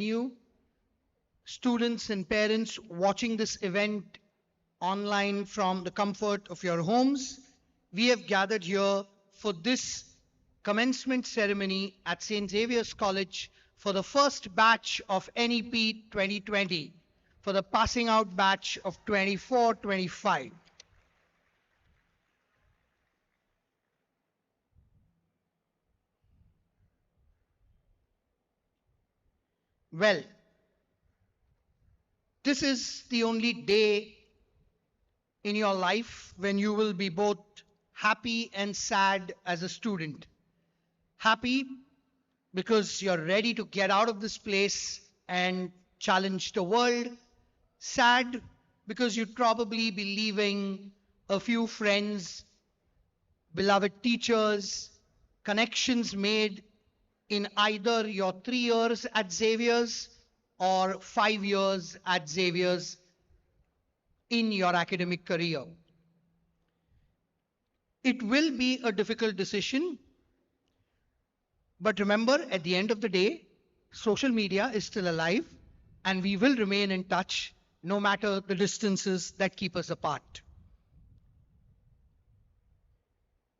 You, students and parents watching this event online from the comfort of your homes, we have gathered here for this commencement ceremony at St. Xavier's College for the first batch of NEP 2020, for the passing out batch of 24-25. Well, this is the only day in your life when you will be both happy and sad as a student. Happy because you're ready to get out of this place and challenge the world. Sad because you'd probably be leaving a few friends, beloved teachers, connections made in either your 3 years at Xavier's or 5 years at Xavier's in your academic career. It will be a difficult decision, but remember, at the end of the day, social media is still alive and we will remain in touch no matter the distances that keep us apart.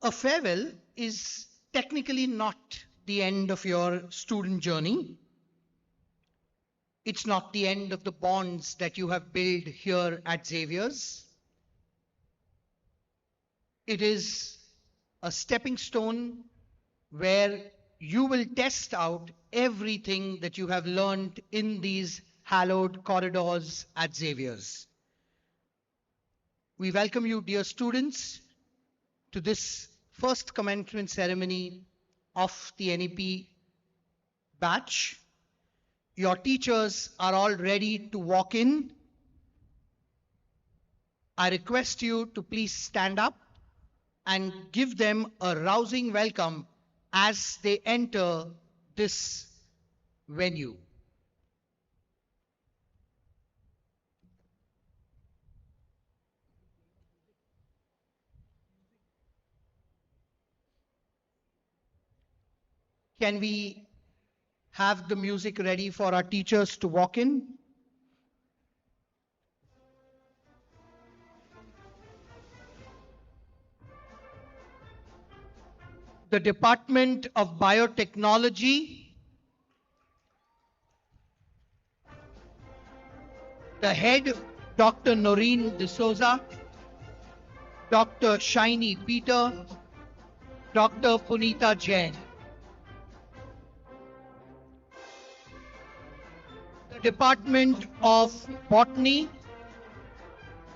A farewell is technically not the end of your student journey. It's not the end of the bonds that you have built here at Xavier's. It is a stepping stone where you will test out everything that you have learned in these hallowed corridors at Xavier's. We welcome you, dear students, to this first commencement ceremony of the NEP batch. Your teachers are all ready to walk in. I request you to please stand up and give them a rousing welcome as they enter this venue. Can we have the music ready for our teachers to walk in? The Department of Biotechnology, the head, Dr. Noreen D'Souza, Dr. Shiny Peter, Dr. Punita Jain. Department of Botany,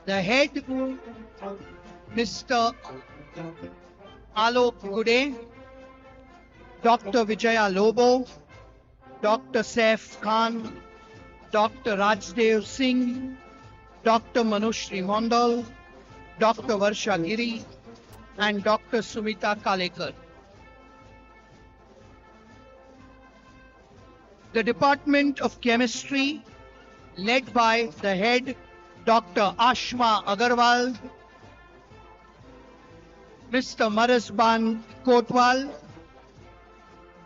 the head, Mr. Alok Gude, Dr. Vijaya Lobo, Dr. Saif Khan, Dr. Rajdev Singh, Dr. Manushri Mondal, Dr. Varsha Giri, and Dr. Sumita Kalekar. The Department of Chemistry, led by the head, Dr. Ashma Agarwal, Mr. Marasban Kotwal,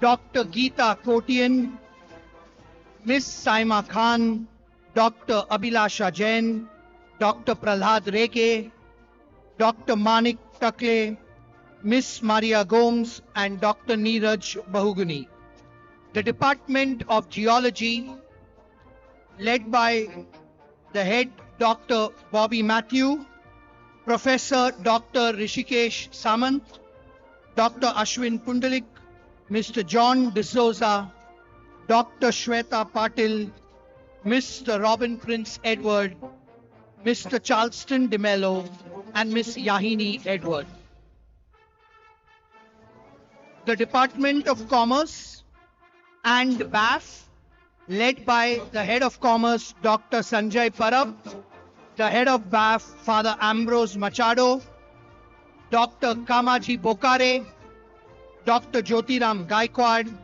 Dr. Geeta Kotian, Miss Saima Khan, Dr. Abhilasha Jain, Dr. Prahlad Reke, Dr. Manik Takle, Miss Maria Gomes, and Dr. Neeraj Bahuguni. The Department of Geology, led by the head, Dr. Bobby Matthew, Professor Dr. Rishikesh Samant, Dr. Ashwin Pundalik, Mr. John D'Souza, Dr. Shweta Patil, Mr. Robin Prince Edward, Mr. Charleston DeMello, and Miss Yahini Edward. The Department of Commerce and BAF, led by the head of commerce, Dr. Sanjay Parab, the head of BAF, Father Ambrose Machado, Dr. Kamaji Bokare, Dr. Jyotiram Gaikwad,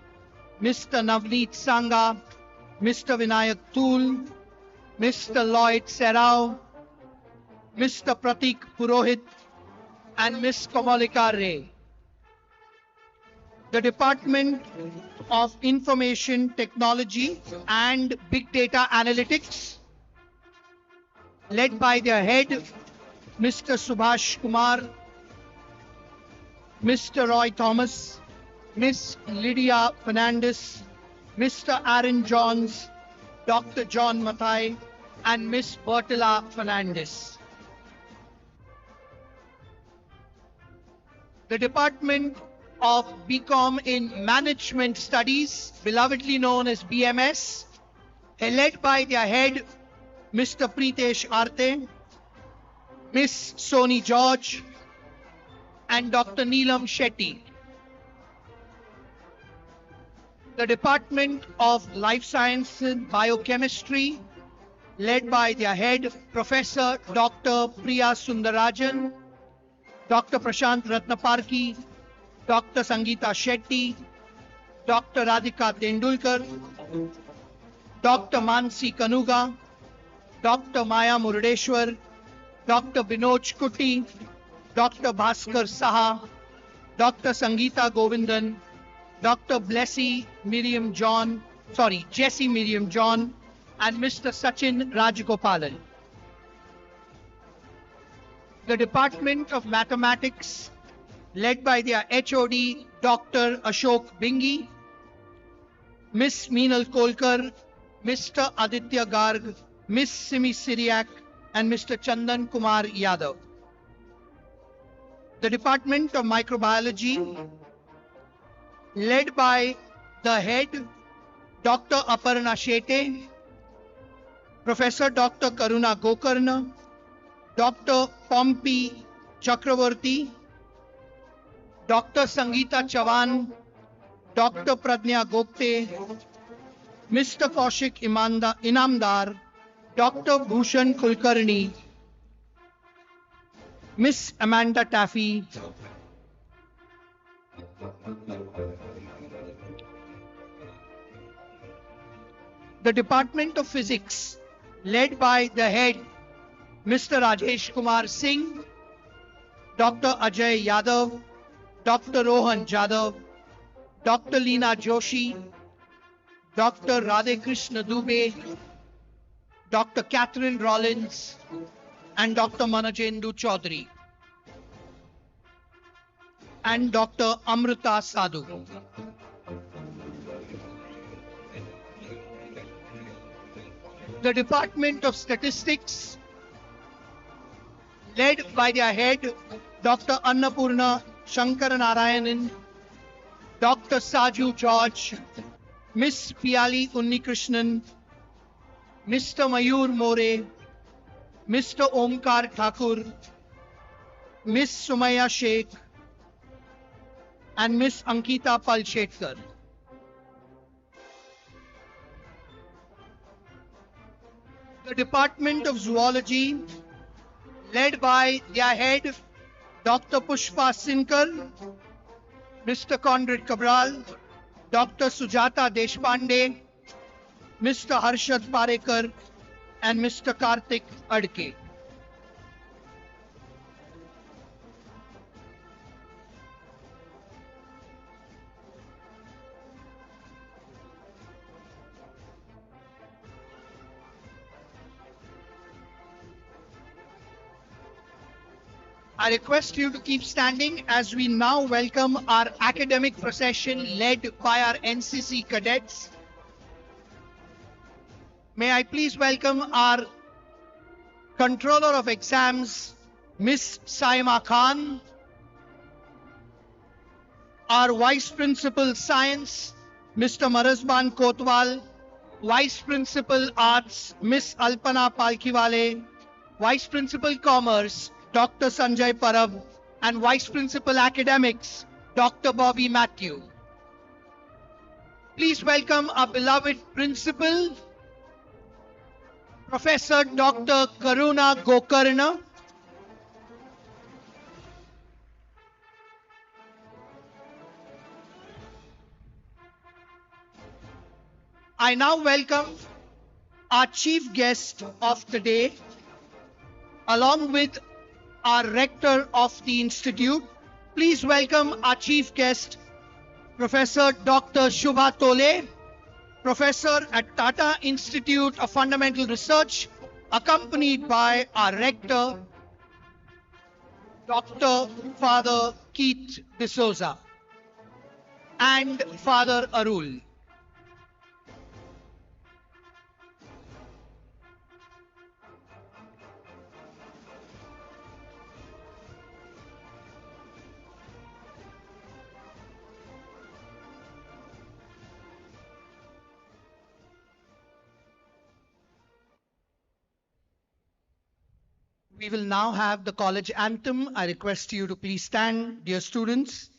Mr. Navneet Sangha, Mr. Vinayak Tool, Mr. Lloyd Serrao, Mr. Pratik Purohit, and Miss Kamalika Ray. the Department of Information Technology and Big Data Analytics, led by their head, Mr. Subhash Kumar, Mr. Roy Thomas, Miss Lydia Fernandez, Mr. Aaron Johns, Dr. John Mathai, and Miss Bertila Fernandez. The Department of BCom in Management Studies, belovedly known as BMS, led by their head, Mr. Preetesh Arte, Miss Soni George, and Dr. Neelam Shetty. The Department of Life Sciences and Biochemistry, led by their head, Professor Dr. Priya Sundarajan, Dr. Prashant Ratnaparki, Dr. Sangeeta Shetty, Dr. Radhika Tendulkar, Dr. Mansi Kanuga, Dr. Maya Murudeshwar, Dr. Binoj Kuti, Dr. Bhaskar Saha, Dr. Sangeeta Govindan, Dr. Jessie Miriam John, and Mr. Sachin Rajagopalan. The Department of Mathematics, led by their HOD, Dr. Ashok Bingi, Miss Meenal Kolkar, Mr. Aditya Garg, Miss Simi Siriak, and Mr. Chandan Kumar Yadav. The Department of Microbiology, led by the head, Dr. Aparna Shete, Professor Dr. Karuna Gokarna, Dr. Pompi Chakravarti, Dr. Sangeeta Chavan, Dr. Pradnya Gopte, Mr. Kaushik Inamdar, Dr. Bhushan Kulkarni, Miss Amanda Taffy, the Department of Physics, led by the head, Mr. Rajesh Kumar Singh, Dr. Ajay Yadav, Dr. Rohan Jadhav, Dr. Leena Joshi, Dr. Radhekrishna Dubey, Dr. Catherine Rollins, and Dr. Manajendu Chaudhary, and Dr. Amrita Sadhu. The Department of Statistics, led by their head, Dr. Annapurna Shankaranarayanan, Dr. Saju George, Miss Piali Unnikrishnan, Mr. Mayur More, Mr. Omkar Thakur, Miss Sumaya Sheikh, and Miss Ankita Palshetkar. The Department of Zoology, led by their head, Dr. Pushpa Sinkar, Mr. Conrad Cabral, Dr. Sujata Deshpande, Mr. Harshad Parekar, and Mr. Karthik Adke. I request you to keep standing as we now welcome our academic procession led by our NCC cadets. May I please welcome our Controller of Exams, Miss Saima Khan, our Vice Principal Science, Mr. Marazban Kotwal, Vice Principal Arts, Miss Alpana Palkiwale, Vice Principal Commerce, Dr. Sanjay Parab, and Vice Principal Academics, Dr. Bobby Matthew. Please welcome our beloved Principal, Professor Dr. Karuna Gokarna. I now welcome our chief guest of the day, along with our rector of the institute. Please welcome our chief guest, Professor Dr. Shubha Tole, Professor at Tata Institute of Fundamental Research, accompanied by our Rector, Dr. Father Keith D'Souza, and Father Arul. We will now have the college anthem. I request you to please stand, dear students.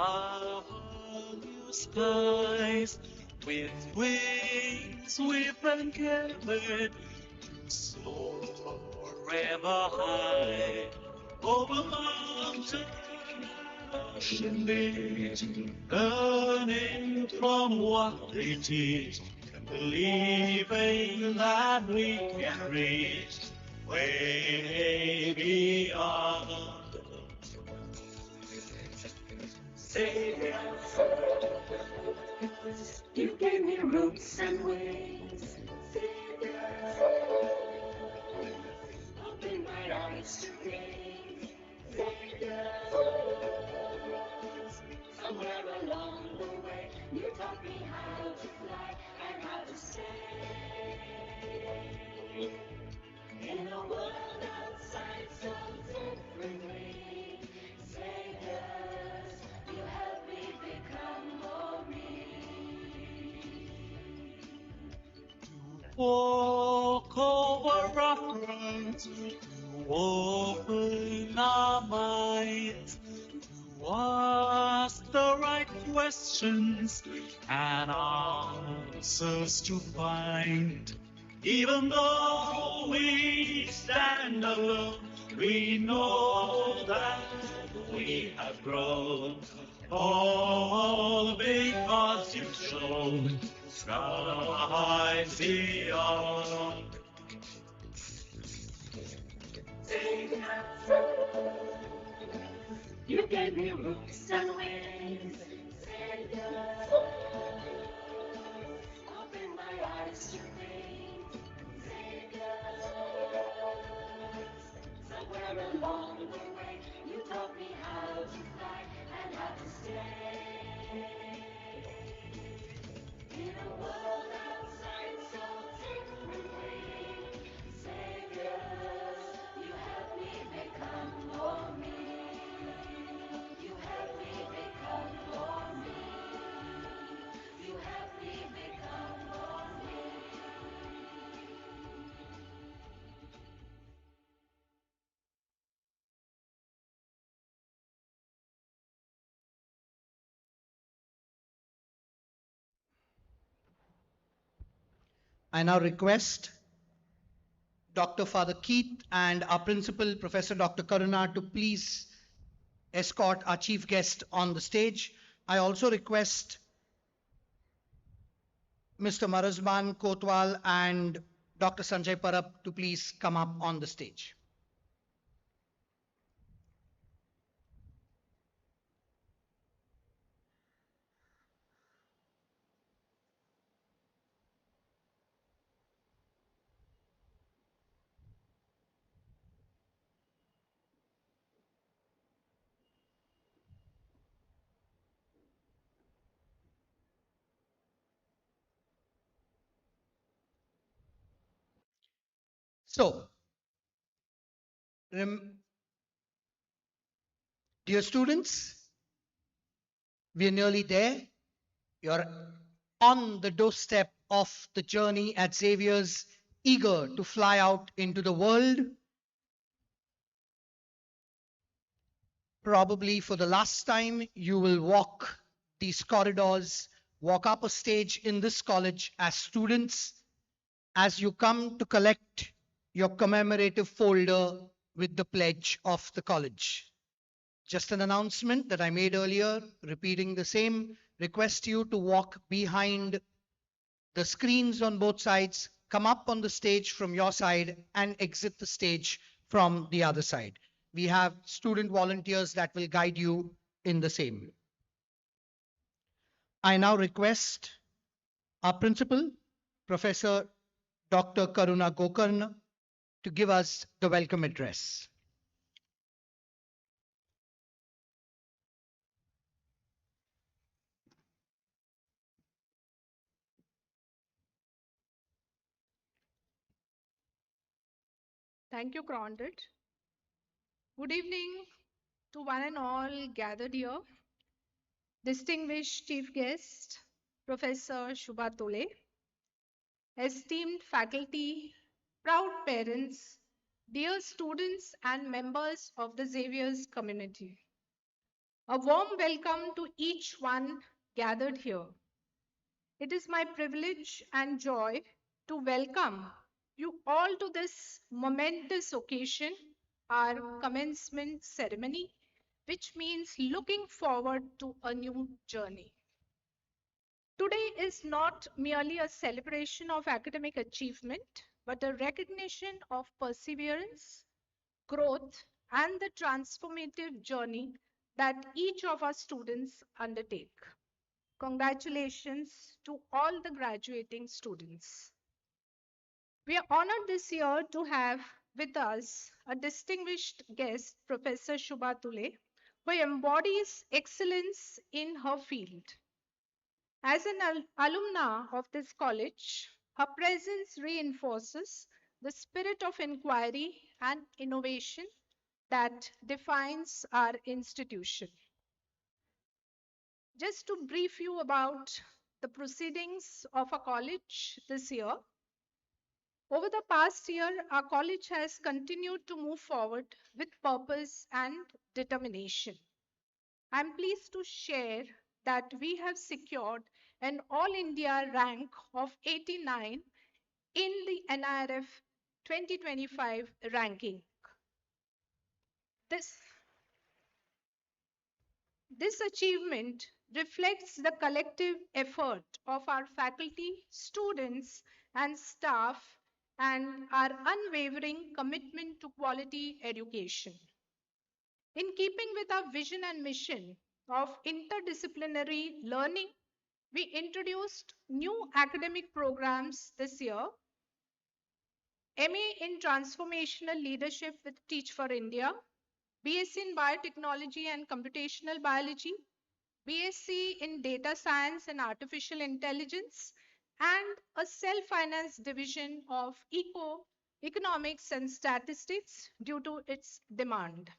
Our new skies with wings we've been given, soar forever high over mountain and ocean beach, learning from what they teach, and believing that we can reach way beyond. Xavier, you gave me roots and wings. Xavier, open my eyes to things. Xavier, somewhere along the way, you taught me how to fly and how to stay. In a world outside so differently, Saviors, you help me become more me. To walk over rough roads, to open our minds, to ask the right questions and answers to find. Even though we stand alone, we know that we have grown. All because you've shown skies beyond. You gave me roots and wings. Open my eyes to things. Somewhere along the way, you taught me how to fly and how to stay. In a world outside so differently, Saviors, you help me become more me. You help me become more me. You help me become more me. I now request Dr. Father Keith and our principal, Professor Dr. Karuna, to please escort our chief guest on the stage. I also request Mr. Marazban Kotwal and Dr. Sanjay Parab to please come up on the stage. So, dear students, we are nearly there. You're on the doorstep of the journey at Xavier's, eager to fly out into the world. Probably for the last time, you will walk these corridors, walk up a stage in this college as students, as you come to collect your commemorative folder with the pledge of the college. Just an announcement that I made earlier, repeating the same, request you to walk behind the screens on both sides, come up on the stage from your side and exit the stage from the other side. We have student volunteers that will guide you in the same. I now request our principal, Professor Dr. Karuna Gokarna, to give us the welcome address. Thank you, Crondit. Good evening to one and all gathered here. Distinguished Chief Guest, Professor Shubha Tole, esteemed faculty, proud parents, dear students and members of the Xavier's community. A warm welcome to each one gathered here. It is my privilege and joy to welcome you all to this momentous occasion, our commencement ceremony, which means looking forward to a new journey. Today is not merely a celebration of academic achievement, but a recognition of perseverance, growth, and the transformative journey that each of our students undertake. Congratulations to all the graduating students. We are honored this year to have with us a distinguished guest, Professor Shubha Tule, who embodies excellence in her field. As an alumna of this college, her presence reinforces the spirit of inquiry and innovation that defines our institution. Just to brief you about the proceedings of our college this year. Over the past year, our college has continued to move forward with purpose and determination. I'm pleased to share that we have secured an All India rank of 89 in the NIRF 2025 ranking. This This achievement reflects the collective effort of our faculty, students, and staff, and our unwavering commitment to quality education. In keeping with our vision and mission of interdisciplinary learning, we introduced new academic programs this year: MA in Transformational Leadership with Teach for India, BSc in Biotechnology and Computational Biology, BSc in Data Science and Artificial Intelligence, and a self-financed division of Economics and Statistics due to its demand.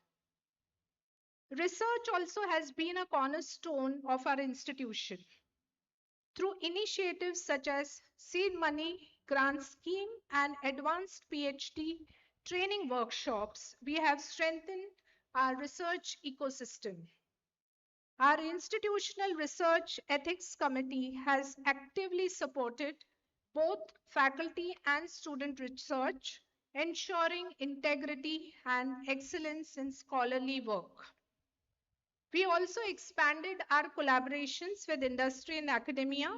Research also has been a cornerstone of our institution. Through initiatives such as Seed Money Grant Scheme and Advanced PhD training workshops, we have strengthened our research ecosystem. Our Institutional Research Ethics Committee has actively supported both faculty and student research, ensuring integrity and excellence in scholarly work. We also expanded our collaborations with industry and academia,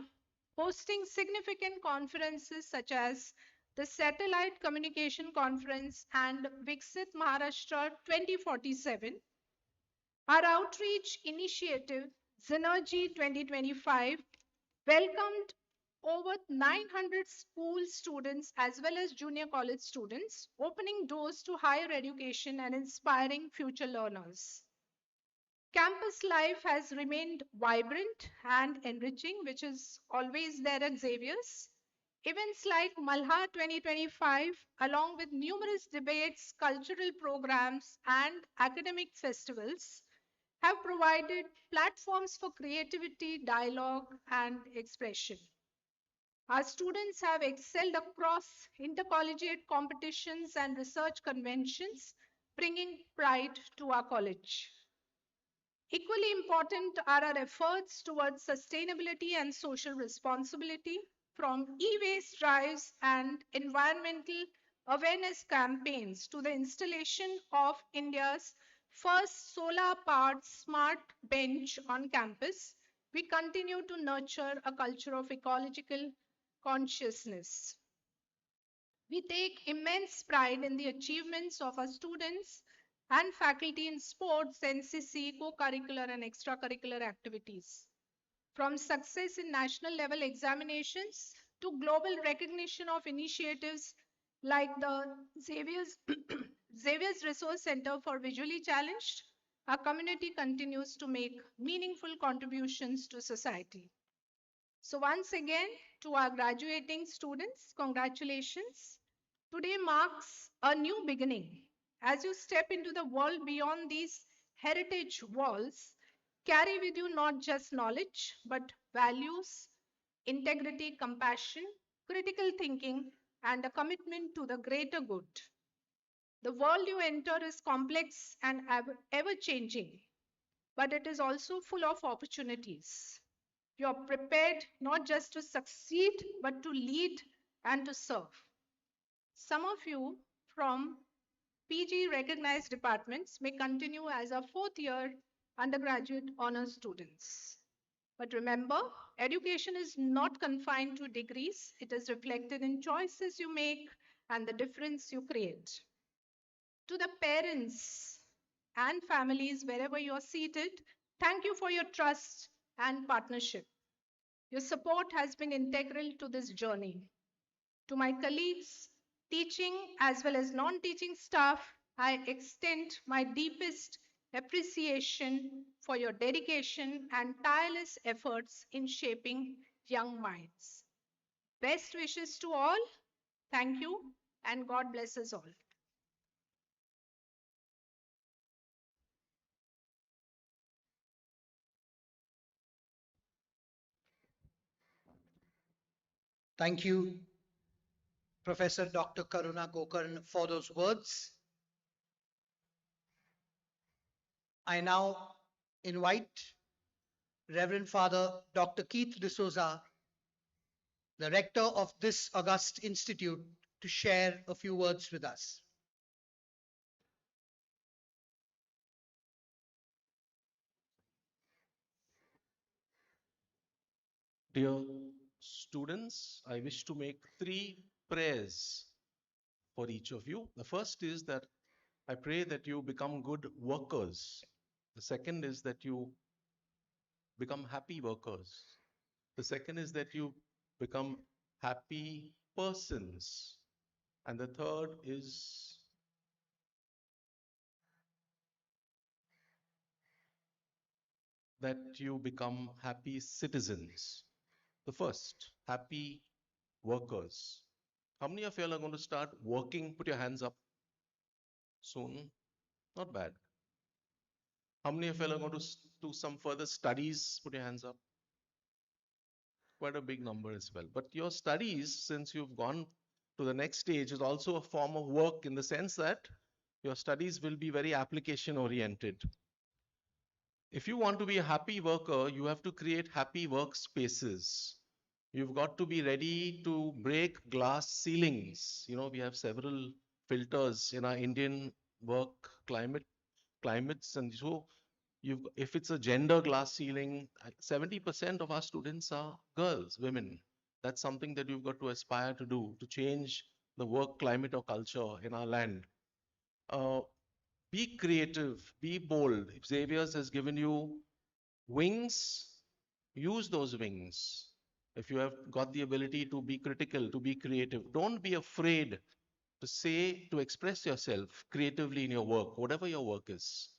hosting significant conferences such as the Satellite Communication Conference, and Viksit Maharashtra 2047. Our outreach initiative, Zoology 2025, welcomed over 900 school students as well as junior college students, opening doors to higher education and inspiring future learners. Campus life has remained vibrant and enriching, which is always there at Xavier's. Events like Malha 2025, along with numerous debates, cultural programs, and academic festivals, have provided platforms for creativity, dialogue, and expression. Our students have excelled across intercollegiate competitions and research conventions, bringing pride to our college. Equally important are our efforts towards sustainability and social responsibility, from e-waste drives and environmental awareness campaigns to the installation of India's first solar-powered smart bench on campus. We continue to nurture a culture of ecological consciousness. We take immense pride in the achievements of our students and faculty in sports, NCC, co-curricular and extracurricular activities. From success in national level examinations to global recognition of initiatives like the Xavier's, Xavier's Resource Center for Visually Challenged, our community continues to make meaningful contributions to society. So once again, to our graduating students, congratulations. Today marks a new beginning. As you step into the world beyond these heritage walls, carry with you not just knowledge, but values, integrity, compassion, critical thinking, and a commitment to the greater good. The world you enter is complex and ever changing, but it is also full of opportunities. You're prepared not just to succeed, but to lead and to serve. Some of you from PG recognized departments may continue as a fourth year undergraduate honors students. But remember, education is not confined to degrees, it is reflected in choices you make and the difference you create. To the parents and families, wherever you're seated, thank you for your trust and partnership. Your support has been integral to this journey. To my colleagues, teaching as well as non teaching staff, I extend my deepest appreciation for your dedication and tireless efforts in shaping young minds. Best wishes to all. Thank you, and God bless us all. Thank you, Professor Dr. Karuna Gokarn, for those words. I now invite Reverend Father Dr. Keith D'Souza, the rector of this august institute, to share a few words with us. Dear students, I wish to make three prayers for each of you. The first is that I pray that you become good workers. The second is that you become happy workers. The second is that you become happy persons. And the third is that you become happy citizens. The first, happy workers. How many of you are going to start working? Put your hands up soon. Not bad. How many of you are going to do some further studies? Put your hands up. Quite a big number as well. But your studies, since you've gone to the next stage, is also a form of work in the sense that your studies will be very application oriented. If you want to be a happy worker, you have to create happy workspaces. You've got to be ready to break glass ceilings. You know, we have several filters in our Indian work climates, and so if it's a gender glass ceiling, 70% of our students are girls, women. That's something that you've got to aspire to do, to change the work climate or culture in our land. Uh, be creative, be bold. If Xavier's has given you wings, use those wings. If you have got the ability to be critical, to be creative, don't be afraid to say, to express yourself creatively in your work, whatever your work is.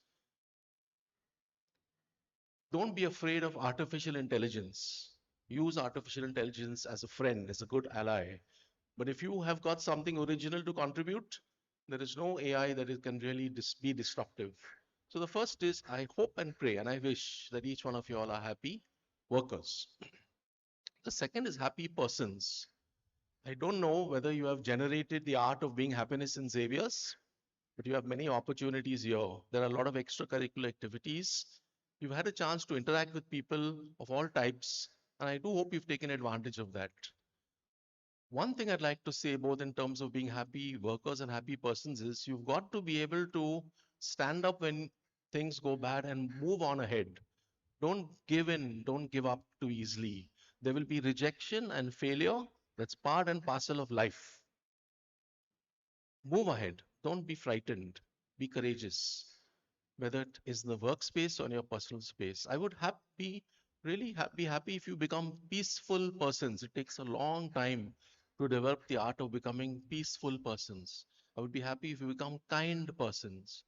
Don't be afraid of artificial intelligence. Use artificial intelligence as a friend, as a good ally. But if you have got something original to contribute, there is no AI that it can really be disruptive. So the first is I hope and pray, and I wish that each one of you all are happy workers. The second is happy persons. I don't know whether you have generated the art of being happiness in Xavier's, but you have many opportunities here. There are a lot of extracurricular activities. You've had a chance to interact with people of all types, and I do hope you've taken advantage of that. One thing I'd like to say, both in terms of being happy workers and happy persons, is you've got to be able to stand up when things go bad and move on ahead. Don't give in, don't give up too easily. There will be rejection and failure. That's part and parcel of life. Move ahead. Don't be frightened. Be courageous. Whether it is in the workspace or in your personal space. I would be happy if you become peaceful persons. It takes a long time to develop the art of becoming peaceful persons. I would be happy if you become kind persons,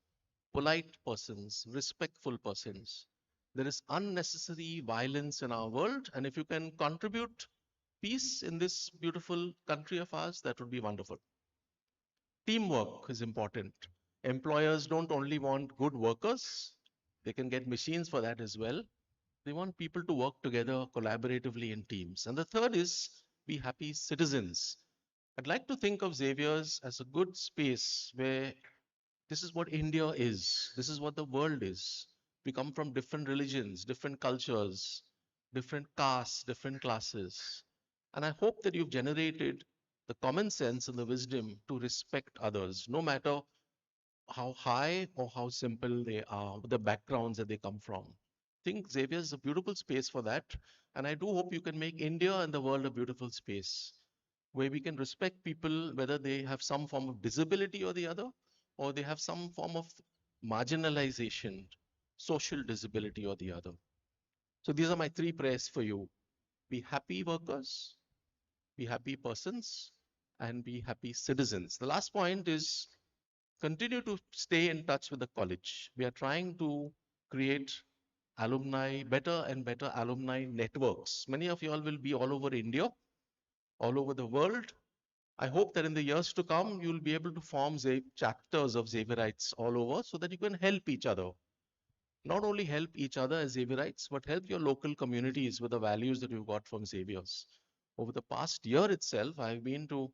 polite persons, respectful persons. There is unnecessary violence in our world, and if you can contribute peace in this beautiful country of ours, that would be wonderful. Teamwork is important. Employers don't only want good workers, they can get machines for that as well. They want people to work together collaboratively in teams. And the third is be happy citizens. I'd like to think of Xavier's as a good space where this is what India is, this is what the world is. We come from different religions, different cultures, different castes, different classes. And I hope that you've generated the common sense and the wisdom to respect others, no matter how high or how simple they are, the backgrounds that they come from. I think Xavier is a beautiful space for that. And I do hope you can make India and the world a beautiful space where we can respect people, whether they have some form of disability or the other, or they have some form of marginalization, social disability or the other. So these are my three prayers for you. Be happy workers, be happy persons, and be happy citizens. The last point is continue to stay in touch with the college. We are trying to create better and better alumni networks. Many of you all will be all over India, all over the world. I hope that in the years to come, you'll be able to form chapters of Xavierites all over so that you can help each other. Not only help each other as Xavierites, but help your local communities with the values that you've got from Xavier's. Over the past year itself, I've been to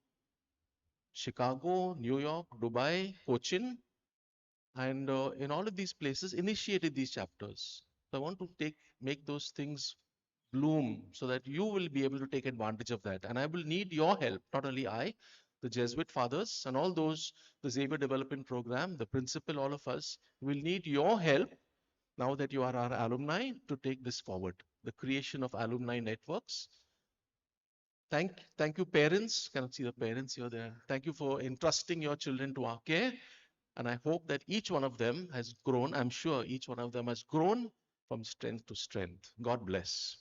Chicago, New York, Dubai, Cochin, and in all of these places initiated these chapters. So I want to make those things bloom so that you will be able to take advantage of that. And I will need your help, not only I, the Jesuit fathers and all those, the Xavier Development Program, the principal, all of us will need your help now that you are our alumni to take this forward. The creation of alumni networks. Thank you, parents. Cannot see the parents here there. Thank you for entrusting your children to our care. And I hope that each one of them has grown. I'm sure each one of them has grown from strength to strength. God bless.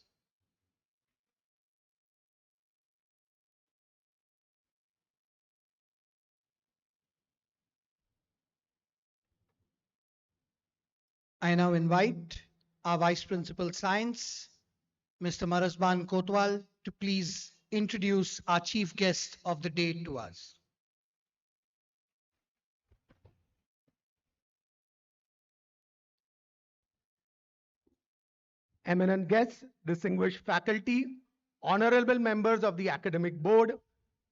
I now invite our Vice Principal Science, Mr. Marasban Kotwal, to please introduce our chief guest of the day to us. Eminent guests, distinguished faculty, honorable members of the academic board,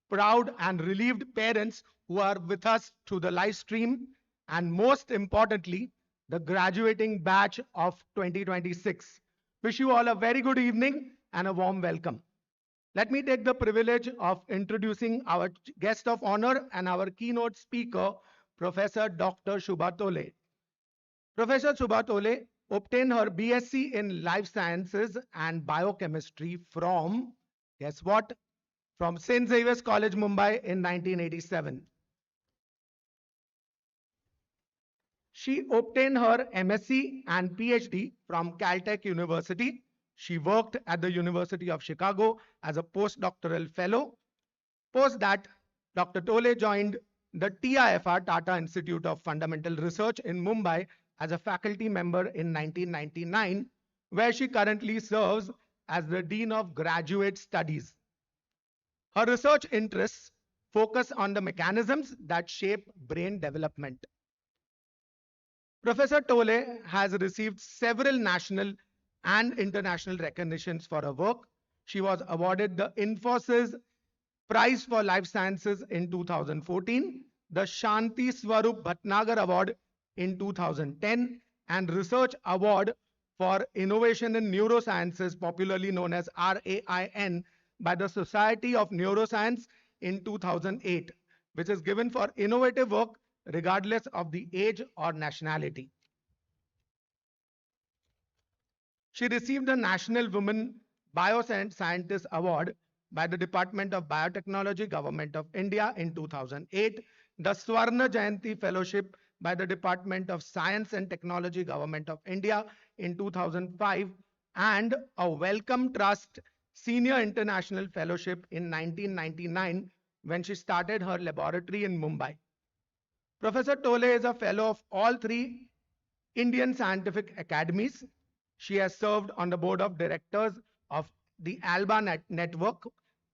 proud and relieved parents who are with us through the live stream, and most importantly, the graduating batch of 2026. Wish you all a very good evening and a warm welcome. Let me take the privilege of introducing our guest of honor and our keynote speaker, Professor Dr. Shubha Tole. Professor Shubha Tole obtained her BSc in Life Sciences and Biochemistry from, guess what? from St. Xavier's College, Mumbai in 1987. She obtained her MSc and PhD from Caltech University. She worked at the University of Chicago as a postdoctoral fellow. Post that, Dr. Tole joined the TIFR, Tata Institute of Fundamental Research in Mumbai as a faculty member in 1999, where she currently serves as the Dean of Graduate Studies. Her research interests focus on the mechanisms that shape brain development. Professor Tole has received several national and international recognitions for her work. She was awarded the Infosys Prize for Life Sciences in 2014, the Shanti Swarup Bhatnagar Award in 2010, and Research Award for Innovation in Neurosciences, popularly known as RAIN, by the Society of Neuroscience in 2008, which is given for innovative work regardless of the age or nationality. She received the National Women Bioscientist Award by the Department of Biotechnology, Government of India in 2008, the Swarna Jayanti Fellowship by the Department of Science and Technology, Government of India in 2005, and a Wellcome Trust Senior International Fellowship in 1999 when she started her laboratory in Mumbai. Professor Tole is a fellow of all three Indian scientific academies. She has served on the board of directors of the ALBA Network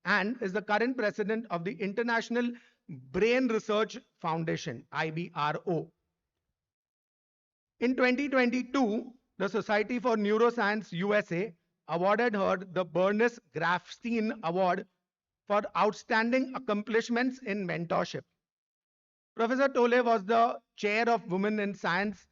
and is the current president of the International Brain Research Foundation, IBRO. In 2022, the Society for Neuroscience USA awarded her the Bernice Grafstein Award for outstanding accomplishments in mentorship. Professor Tole was the chair of Women in Science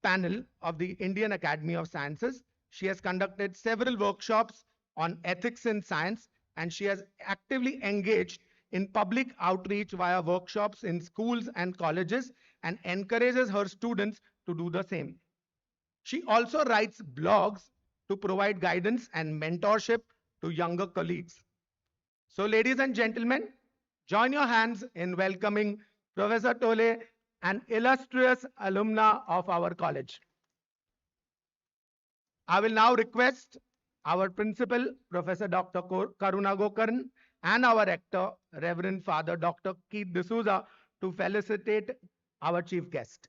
panel of the Indian Academy of Sciences. She has conducted several workshops on ethics in science, and she has actively engaged in public outreach via workshops in schools and colleges and encourages her students to do the same. She also writes blogs to provide guidance and mentorship to younger colleagues. So, ladies and gentlemen, join your hands in welcoming Professor Tole, an illustrious alumna of our college. I will now request our principal, Professor Dr. Karuna Gokaran, and our rector, Reverend Father Dr. Keith D'Souza, to felicitate our chief guest.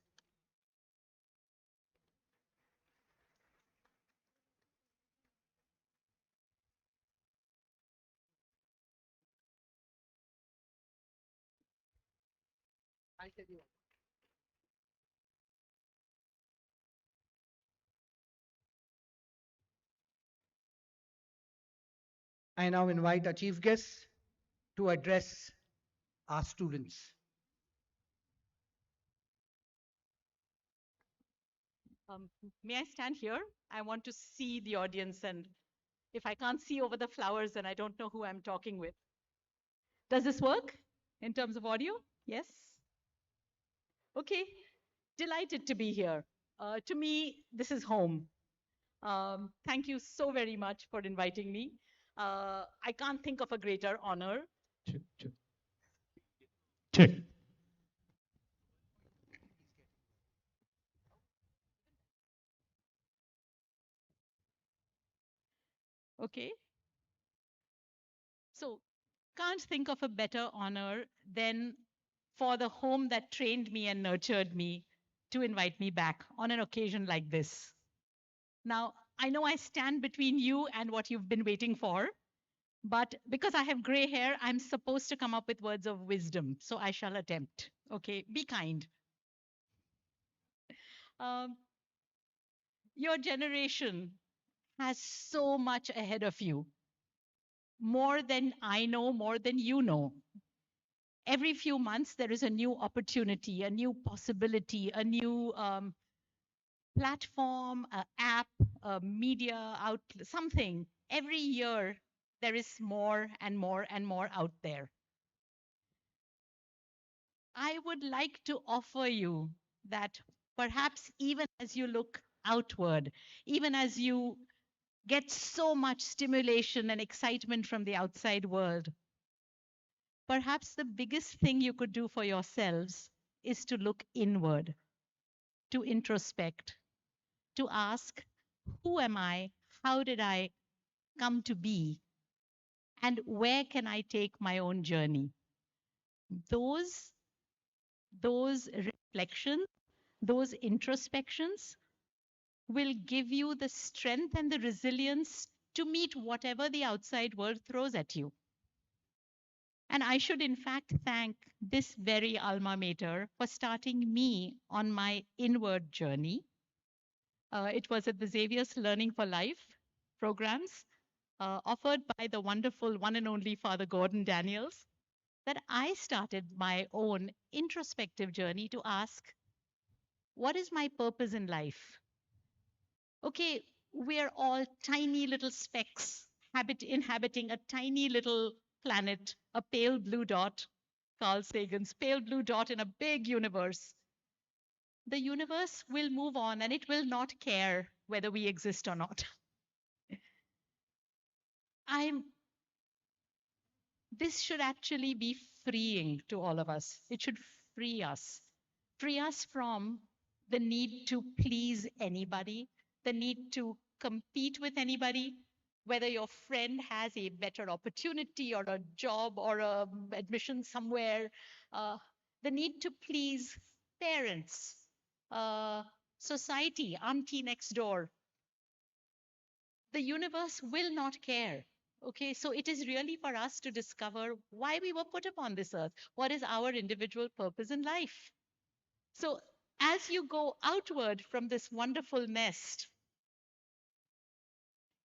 I now invite our chief guest to address our students. May I stand here? I want to see the audience, and if I can't see over the flowers, then I don't know who I'm talking with. Does this work in terms of audio? Yes? Okay. Delighted to be here. To me, this is home. Thank you so very much for inviting me. I can't think of a greater honor. Check. Okay. So, can't think of a better honor than for the home that trained me and nurtured me to invite me back on an occasion like this. Now, I know I stand between you and what you've been waiting for, but because I have gray hair, I'm supposed to come up with words of wisdom. So I shall attempt. Okay, be kind. Um, your generation has so much ahead of you, more than I know, more than you know. Every few months, there is a new opportunity, a new possibility, a new platform, a app, a media outlet, something. Every year, there is more and more and more out there. I would like to offer you that perhaps even as you look outward, even as you get so much stimulation and excitement from the outside world, perhaps the biggest thing you could do for yourselves is to look inward, to introspect, to ask, who am I? How did I come to be? And where can I take my own journey? Those, those reflections, those introspections will give you the strength and the resilience to meet whatever the outside world throws at you. And I should, in fact, thank this very alma mater for starting me on my inward journey. It was at the Xavier's Learning for Life programs offered by the wonderful one and only Father Gordon Daniels that I started my own introspective journey to ask, what is my purpose in life? Okay, we're all tiny little specks inhabiting a tiny little planet, a pale blue dot, Carl Sagan's pale blue dot in a big universe. The universe will move on and it will not care whether we exist or not. I'm This should actually be freeing to all of us. It should free us from the need to please anybody, the need to compete with anybody, whether your friend has a better opportunity or a job or a admission somewhere, uh, the need to please parents, uh, society, auntie next door. The universe will not care. Okay, so it is really for us to discover why we were put upon this earth. What is our individual purpose in life? So, as you go outward from this wonderful nest,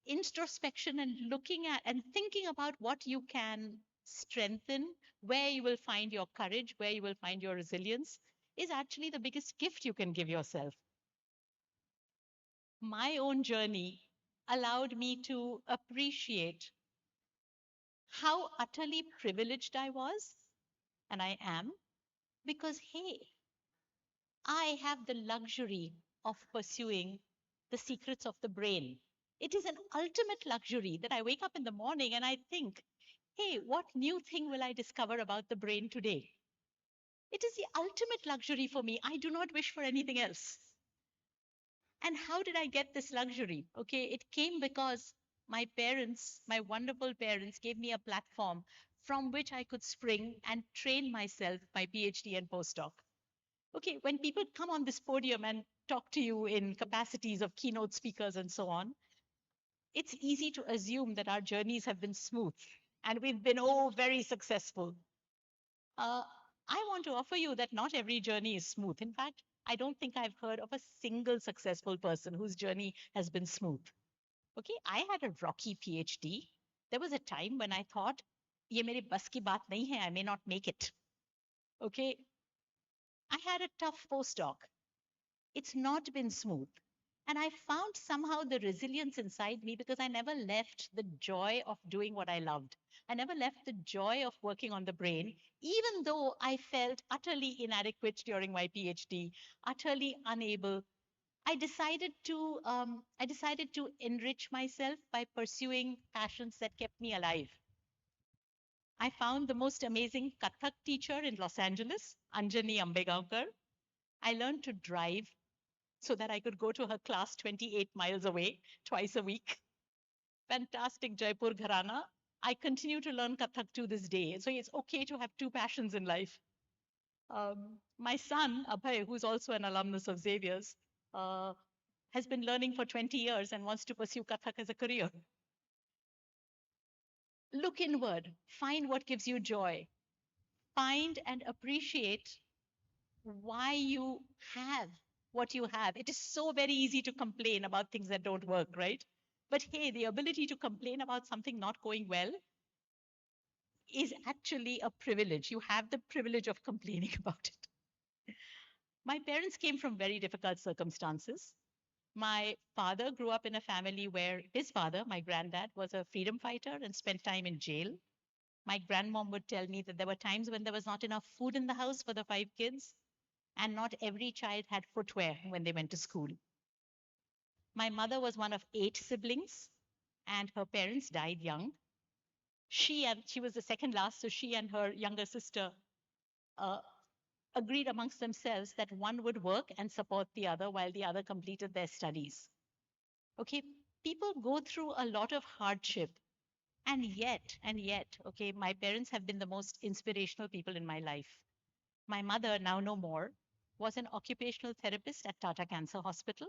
introspection and looking at and thinking about what you can strengthen, where you will find your courage, where you will find your resilience, is actually the biggest gift you can give yourself. My own journey allowed me to appreciate how utterly privileged I was, and I am, because, hey, I have the luxury of pursuing the secrets of the brain. It is an ultimate luxury that I wake up in the morning and I think, hey, what new thing will I discover about the brain today? It is the ultimate luxury for me. I do not wish for anything else. And how did I get this luxury? Okay, it came because my parents, my wonderful parents, gave me a platform from which I could spring and train myself, my PhD and postdoc. Okay, when people come on this podium and talk to you in capacities of keynote speakers and so on, it's easy to assume that our journeys have been smooth and we've been, oh, very successful. Uh, I want to offer you that not every journey is smooth. In fact, I don't think I've heard of a single successful person whose journey has been smooth. Okay, I had a rocky PhD. There was a time when I thought, ye mere bas ki baat nahi hai, I may not make it. Okay, I had a tough postdoc. It's not been smooth. And I found somehow the resilience inside me because I never left the joy of doing what I loved. I never left the joy of working on the brain, even though I felt utterly inadequate during my PhD, utterly unable. I decided to enrich myself by pursuing passions that kept me alive. I found the most amazing Kathak teacher in Los Angeles, Anjani Ambegaonkar. I learned to drive so that I could go to her class 28 miles away twice a week. Fantastic Jaipur Gharana. I continue to learn Kathak to this day. So it's okay to have two passions in life. My son, Abhay, who's also an alumnus of Xavier's, has been learning for 20 years and wants to pursue Kathak as a career. Look inward, find what gives you joy, find and appreciate why you have what you have. It is so very easy to complain about things that don't work, right? But hey, the ability to complain about something not going well is actually a privilege. You have the privilege of complaining about it. My parents came from very difficult circumstances. My father grew up in a family where his father, my granddad, was a freedom fighter and spent time in jail. My grandmom would tell me that there were times when there was not enough food in the house for the 5 kids, and not every child had footwear when they went to school. My mother was one of 8 siblings, and her parents died young. She was the second last, so she and her younger sister uh, agreed amongst themselves that one would work and support the other while the other completed their studies. Okay, people go through a lot of hardship, and yet, okay, my parents have been the most inspirational people in my life. My mother, now no more, was an occupational therapist at Tata Cancer Hospital,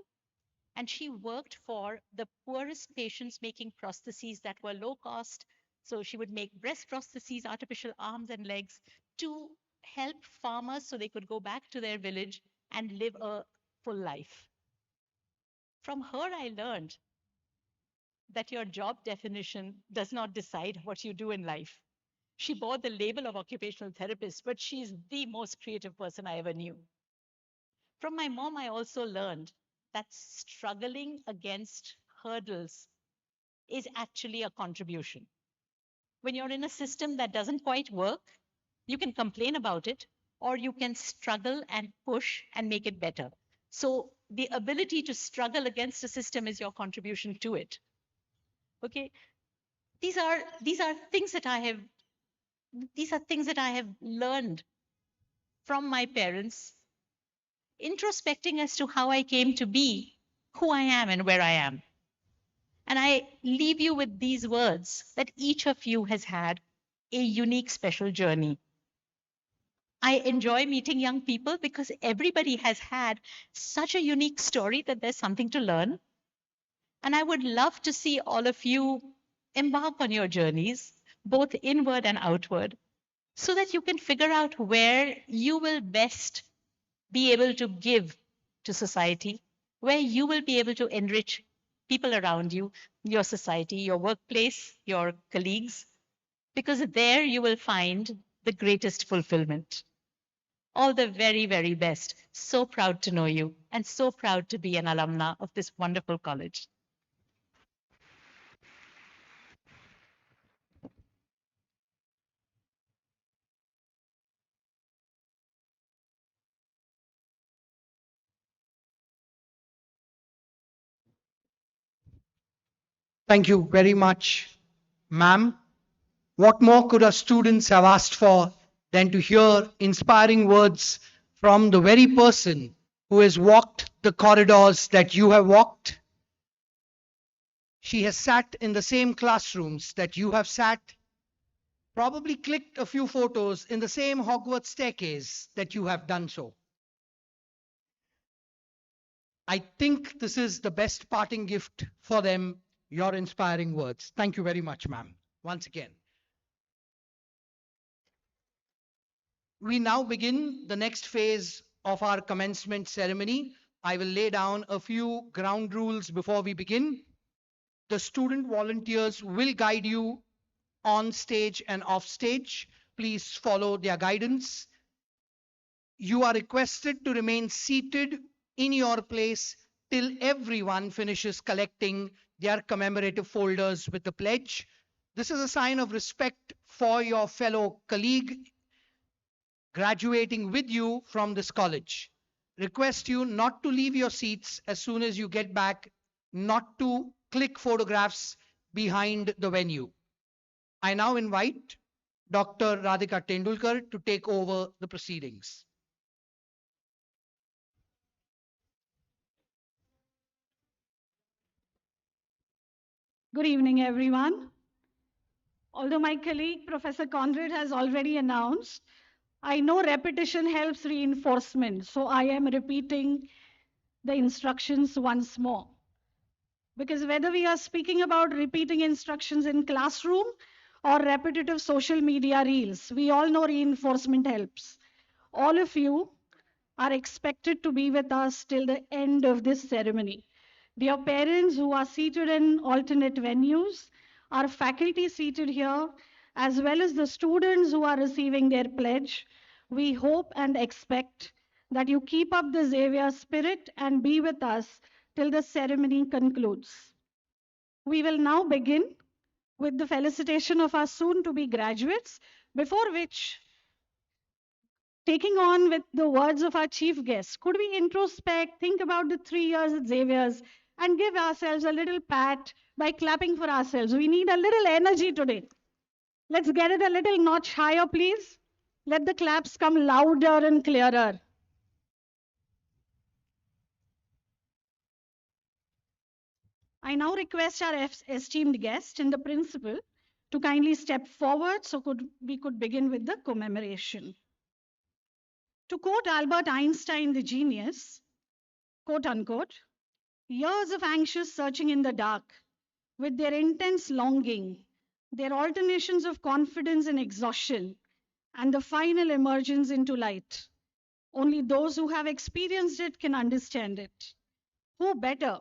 and she worked for the poorest patients making prostheses that were low cost. So she would make breast prostheses, artificial arms and legs to help farmers so they could go back to their village and live a full life. From her, I learned that your job definition does not decide what you do in life. She bore the label of occupational therapist, but she's the most creative person I ever knew. From my mom, I also learned that struggling against hurdles is actually a contribution. When you're in a system that doesn't quite work, you can complain about it, or you can struggle and push and make it better. So the ability to struggle against a system is your contribution to it. Okay, these are things that I have these are things that I have learned from my parents, introspecting as to how I came to be who I am and where I am. And I leave you with these words that each of you has had a unique, special journey. I enjoy meeting young people because everybody has had such a unique story that there's something to learn. And I would love to see all of you embark on your journeys, both inward and outward, so that you can figure out where you will best be able to give to society, where you will be able to enrich people around you, your society, your workplace, your colleagues, because there you will find the greatest fulfillment. All the very, very best. So proud to know you and so proud to be an alumna of this wonderful college. Thank you very much, ma'am. What more could our students have asked for than to hear inspiring words from the very person who has walked the corridors that you have walked? She has sat in the same classrooms that you have sat, probably clicked a few photos in the same Hogwarts staircase that you have done so. I think this is the best parting gift for them, your inspiring words. Thank you very much, ma'am, once again. We now begin the next phase of our commencement ceremony. I will lay down a few ground rules before we begin. The student volunteers will guide you on stage and off stage. Please follow their guidance. You are requested to remain seated in your place till everyone finishes collecting their commemorative folders with the pledge. This is a sign of respect for your fellow colleague graduating with you from this college. Request you not to leave your seats as soon as you get back, not to click photographs behind the venue. I now invite Dr. Radhika Tendulkar to take over the proceedings. Good evening, everyone. Although my colleague, Professor Conrad, has already announced, I know repetition helps reinforcement, so I am repeating the instructions once more. Because whether we are speaking about repeating instructions in classroom or repetitive social media reels, we all know reinforcement helps. All of you are expected to be with us till the end of this ceremony. Dear parents who are seated in alternate venues, our faculty seated here, as well as the students who are receiving their pledge, we hope and expect that you keep up the Xavier spirit and be with us till the ceremony concludes. We will now begin with the felicitation of our soon-to-be graduates, before which, taking on with the words of our chief guest, could we introspect, think about the 3 years at Xavier's, and give ourselves a little pat by clapping for ourselves? We need a little energy today. Let's get it a little notch higher, please. Let the claps come louder and clearer. I now request our esteemed guest and the principal to kindly step forward so we could begin with the commemoration. To quote Albert Einstein, the genius, quote unquote, years of anxious searching in the dark, with their intense longing, their alternations of confidence and exhaustion, and the final emergence into light. Only those who have experienced it can understand it. Who better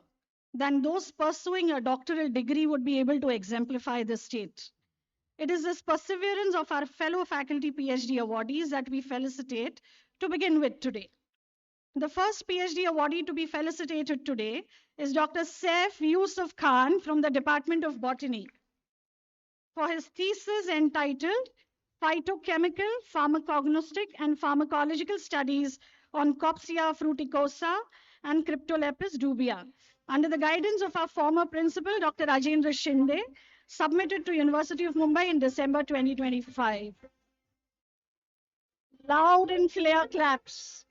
than those pursuing a doctoral degree would be able to exemplify this state? It is this perseverance of our fellow faculty PhD awardees that we felicitate to begin with today. The first PhD awardee to be felicitated today is Dr. Saif Yusuf Khan from the Department of Botany for his thesis entitled Phytochemical, Pharmacognostic and Pharmacological Studies on Copsia fruticosa and Cryptolepis dubia, under the guidance of our former principal, Dr. Rajendra Shinde, submitted to University of Mumbai in December 2025. Loud and clear claps.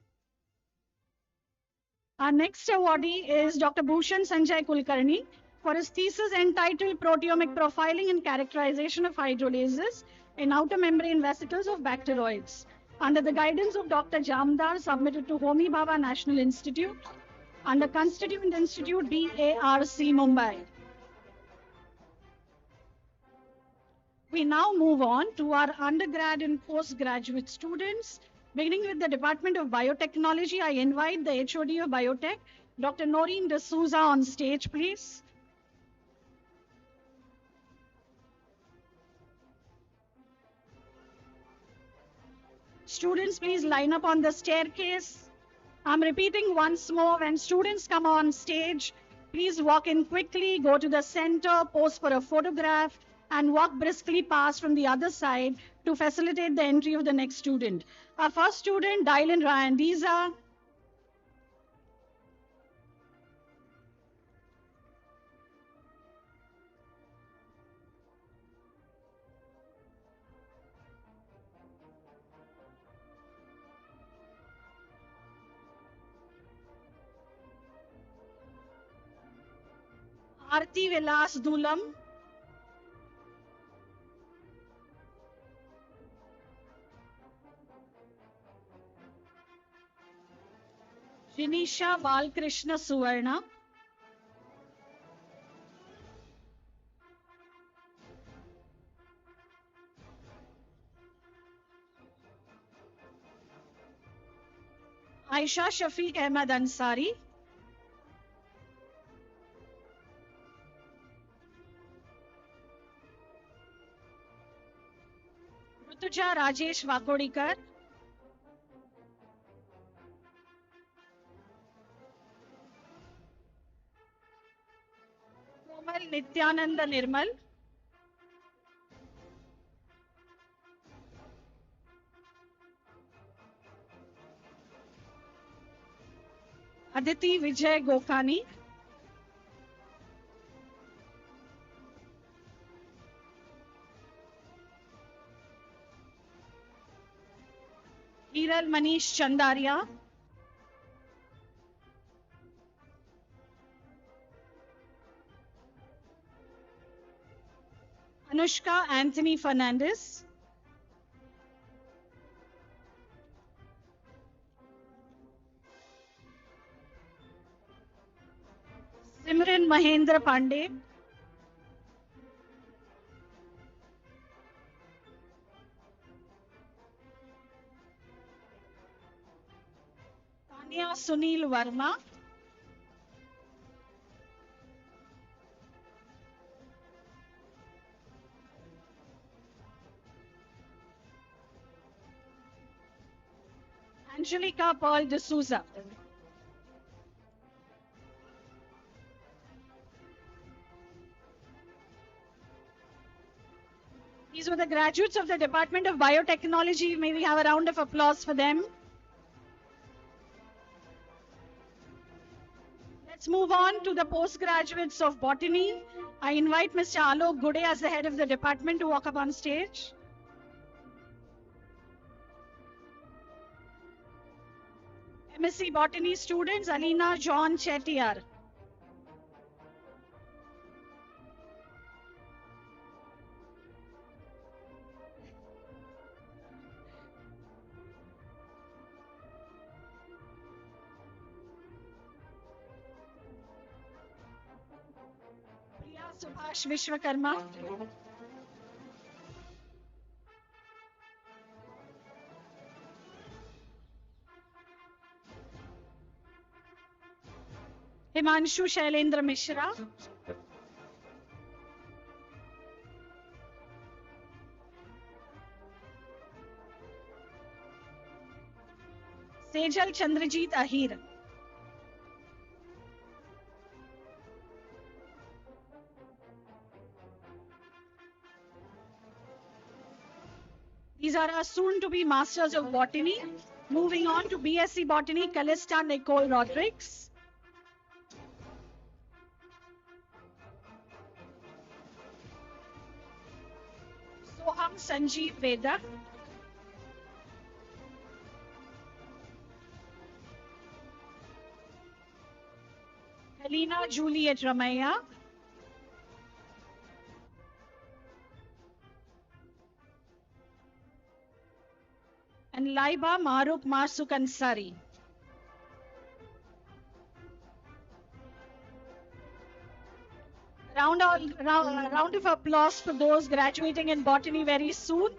Our next awardee is Dr. Bhushan Sanjay Kulkarni for his thesis entitled Proteomic Profiling and Characterization of Hydrolases in Outer Membrane Vesicles of Bacteroids, under the guidance of Dr. Jamdar, submitted to Homi Bhabha National Institute under Constituent Institute BARC Mumbai. We now move on to our undergrad and postgraduate students. Beginning with the Department of Biotechnology, I invite the HOD of Biotech, Dr. Noreen D'Souza, on stage, please. Students, please line up on the staircase. I'm repeating once more, when students come on stage, please walk in quickly, go to the center, pose for a photograph, and walk briskly past from the other side to facilitate the entry of the next student. Our first student, Dylan Ryandiza. Arti Vilas Dulam. Jinisha Balkrishna Suvarna. Aisha Shafiq Ahmad Ansari. Rutuja Rajesh Vakodikar. Komal Nityananda Nirmal. Aditi Vijay Gokhani. Hiral Manish Chandaria. Anushka Anthony Fernandez. Simran Mahendra Pandey. Tanya Sunil Verma. Angelica Paul D'Souza. These were the graduates of the Department of Biotechnology. May we have a round of applause for them? Let's Let's move on to the postgraduates of botany. I invite Mr. Alok Gude as the head of the department to walk up on stage. MSc Botany students, Alina John Chettiar. Priya Subhash Vishwakarma. Himanshu Shailendra Mishra. Sejal Chandrajit Ahir. These are our soon-to-be Masters of Botany. Moving on to BSc Botany, Callista Nicole Rodrigues. Soham Sanjeev Veda. Helena Juliet Ramaya. And Laiba Maruk Masuk Ansari. Round of applause for those graduating in botany very soon.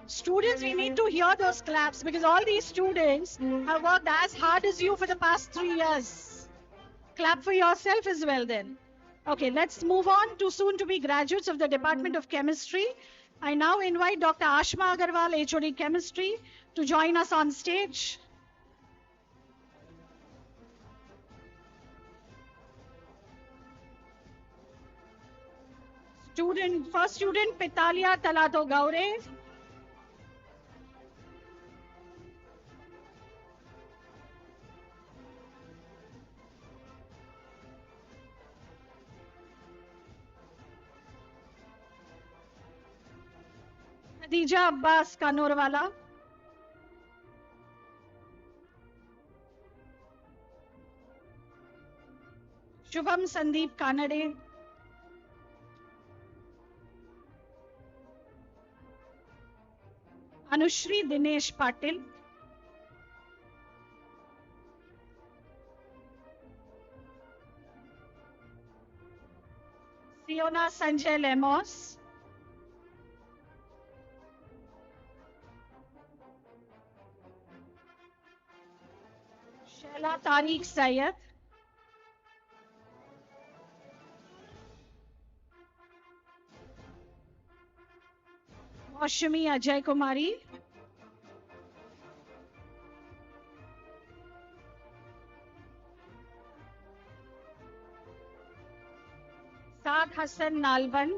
Students, we need to hear those claps because all these students have worked as hard as you for the past 3 years. Clap for yourself as well then. Okay, let's move on to soon to be graduates of the Department of Chemistry. I now invite Dr. Ashma Agarwal, HOD Chemistry, to join us on stage. First student, Pitalia Talato Gaure. Khadija Abbas Kanorwala. Shubham Sandeep Kanade. Anushri Dinesh Patil. Siona Sanjay Lemos. Sheila Tariq Syed. Ashmi Ajay Kumari. Saad Hassan Nalban.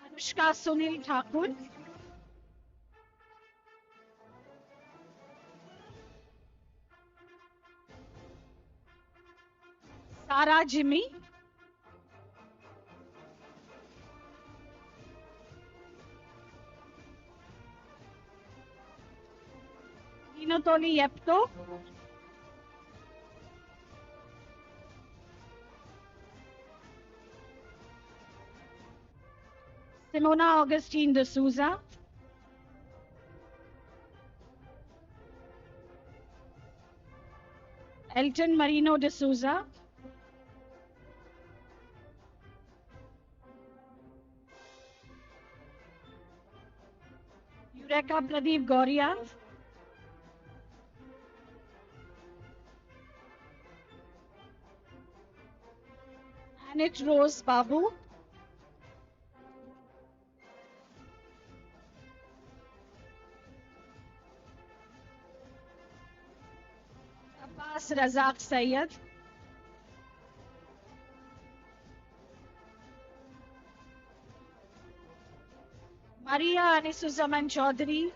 Anushka Sunil Thakur. Sara Jimmy. Dinotoli Yepto. Simona Augustine de Souza. Elton Marino de Souza. Eureka Pradeep Gauria. Annette Rose Babu. Abbas Razak Syed. Maria Anisuzaman Chaudhary,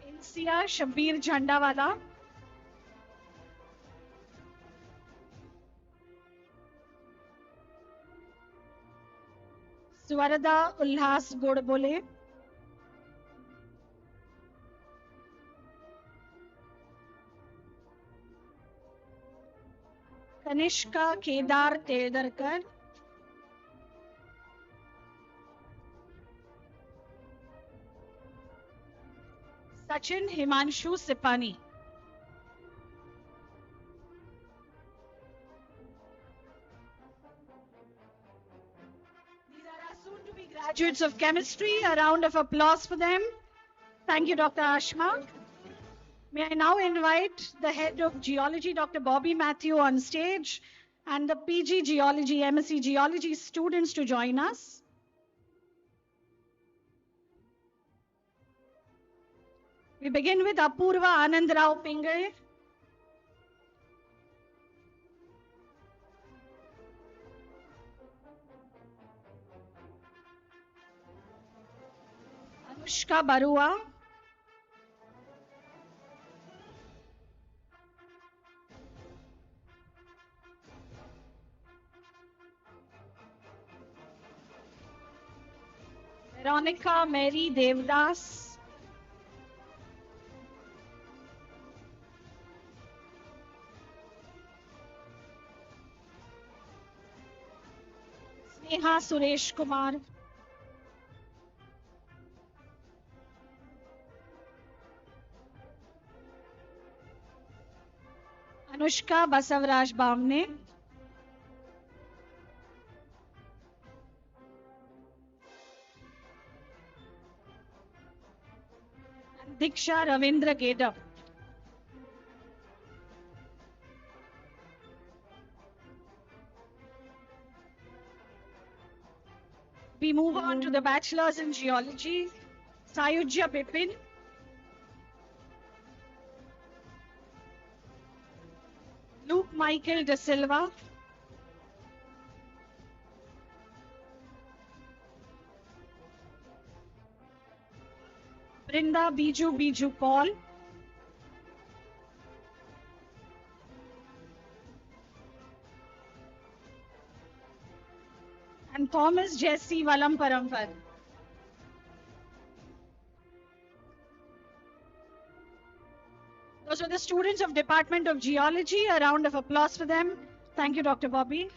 Insia Shabir Jhandawala, Swarada Ulhas Godbole, Kanishka Kedar Teldarkar, Sachin Himanshu Sipani. These are our soon-to-be graduates of chemistry. A round of applause for them. Thank you, Dr. Ashma. May I now invite the head of geology, Dr. Bobby Matthew, on stage, and the PG Geology, MSc Geology students to join us. We begin with Apurva Anand Rao Pingle. Anushka Barua. Veronica Mary Devdas. Sneha Suresh Kumar. Anushka Basavraj Bamne. And Diksha Ravindra Gedam. We move on to the bachelors in geology. Sayujya Bipin. Luke Michael De Silva. Brinda Biju Paul. And Thomas Jesse Valamparamvar. Those are the students of Department of Geology. A round of applause for them. Thank you, Dr. Bobby.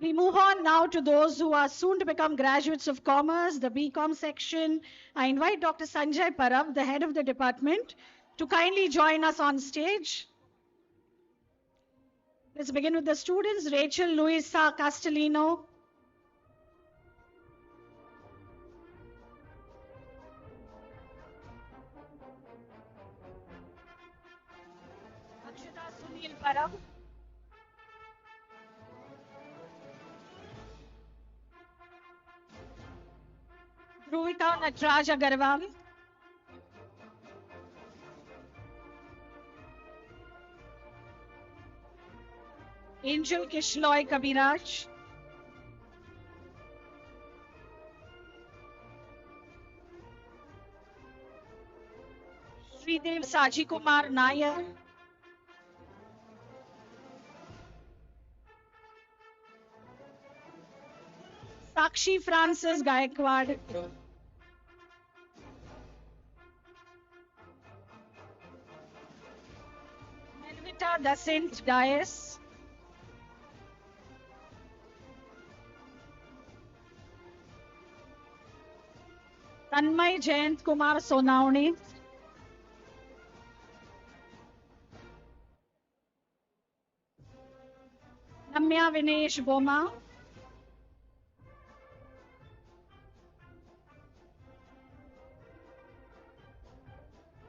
We move on now to those who are soon to become graduates of Commerce, the BCom section. I invite Dr. Sanjay Parab, the head of the department, to kindly join us on stage. Let's begin with the students. Rachel Luisa Castellino. Akshita Sunil Parab. Dhruvika Natraj Agarwal. Angel Kishloy Kabiraj. Sridev Saji Kumar Nair. Sakshi Francis Gaikwad. Melvita Dasint Dias. Tanmay Jayant Kumar Sonauni. Namya Vinesh Boma.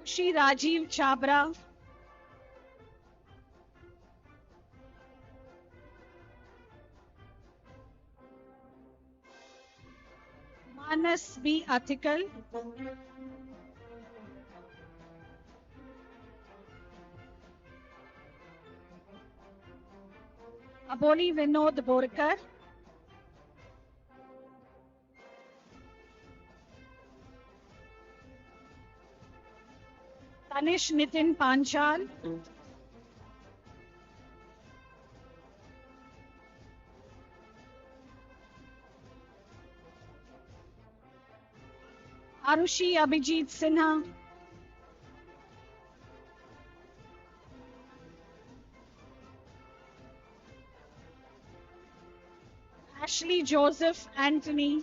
Kushi Rajiv Chabra. Manas B. Athikal. Aboli Vinod Borkar, Tanish Nitin Panchal, Arushi Abhijit Sinha, Ashley Joseph Anthony,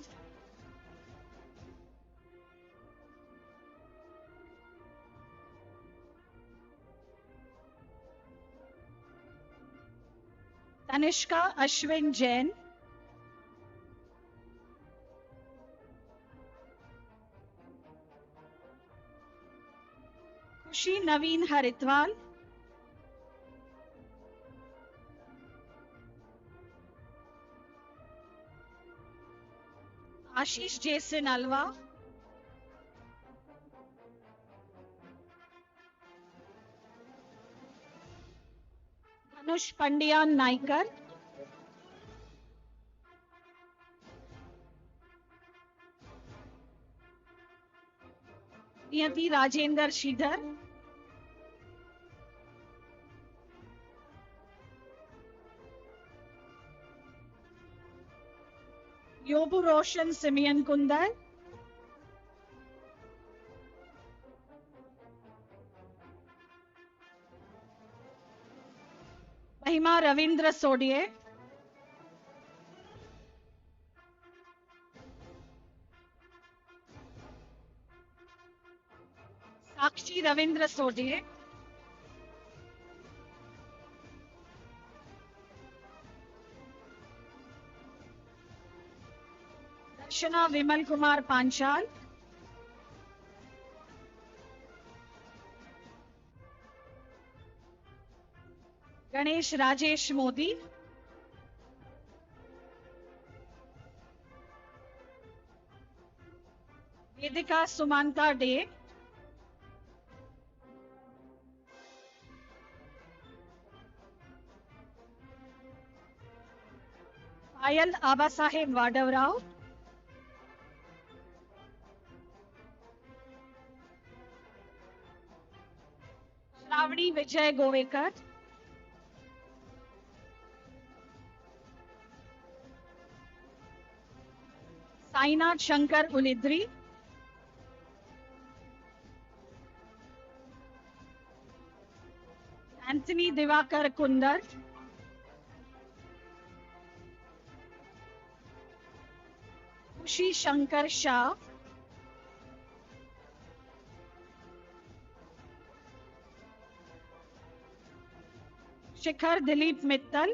Tanishka Ashwin Jain, Khushi Naveen Haritwal, Ashish Jason Alva, Anush Pandian Naikar, Niyati Rajendra Shidhar, Yobu Roshan Simeon Kundar, Mahima Ravindra Sodie, Sakshi Ravindra Sodie, Darshana Vimal Kumar Panchal, Ganesh Rajesh Modi, Vedika Sumanta De, Payal Abasaheb Vadavrao, Shravani Vijay Govekar, Sainath Shankar Ulidri, Anthony Divakar Kundar, Khushi Shankar Shah, Shikhar Dilip Mittal,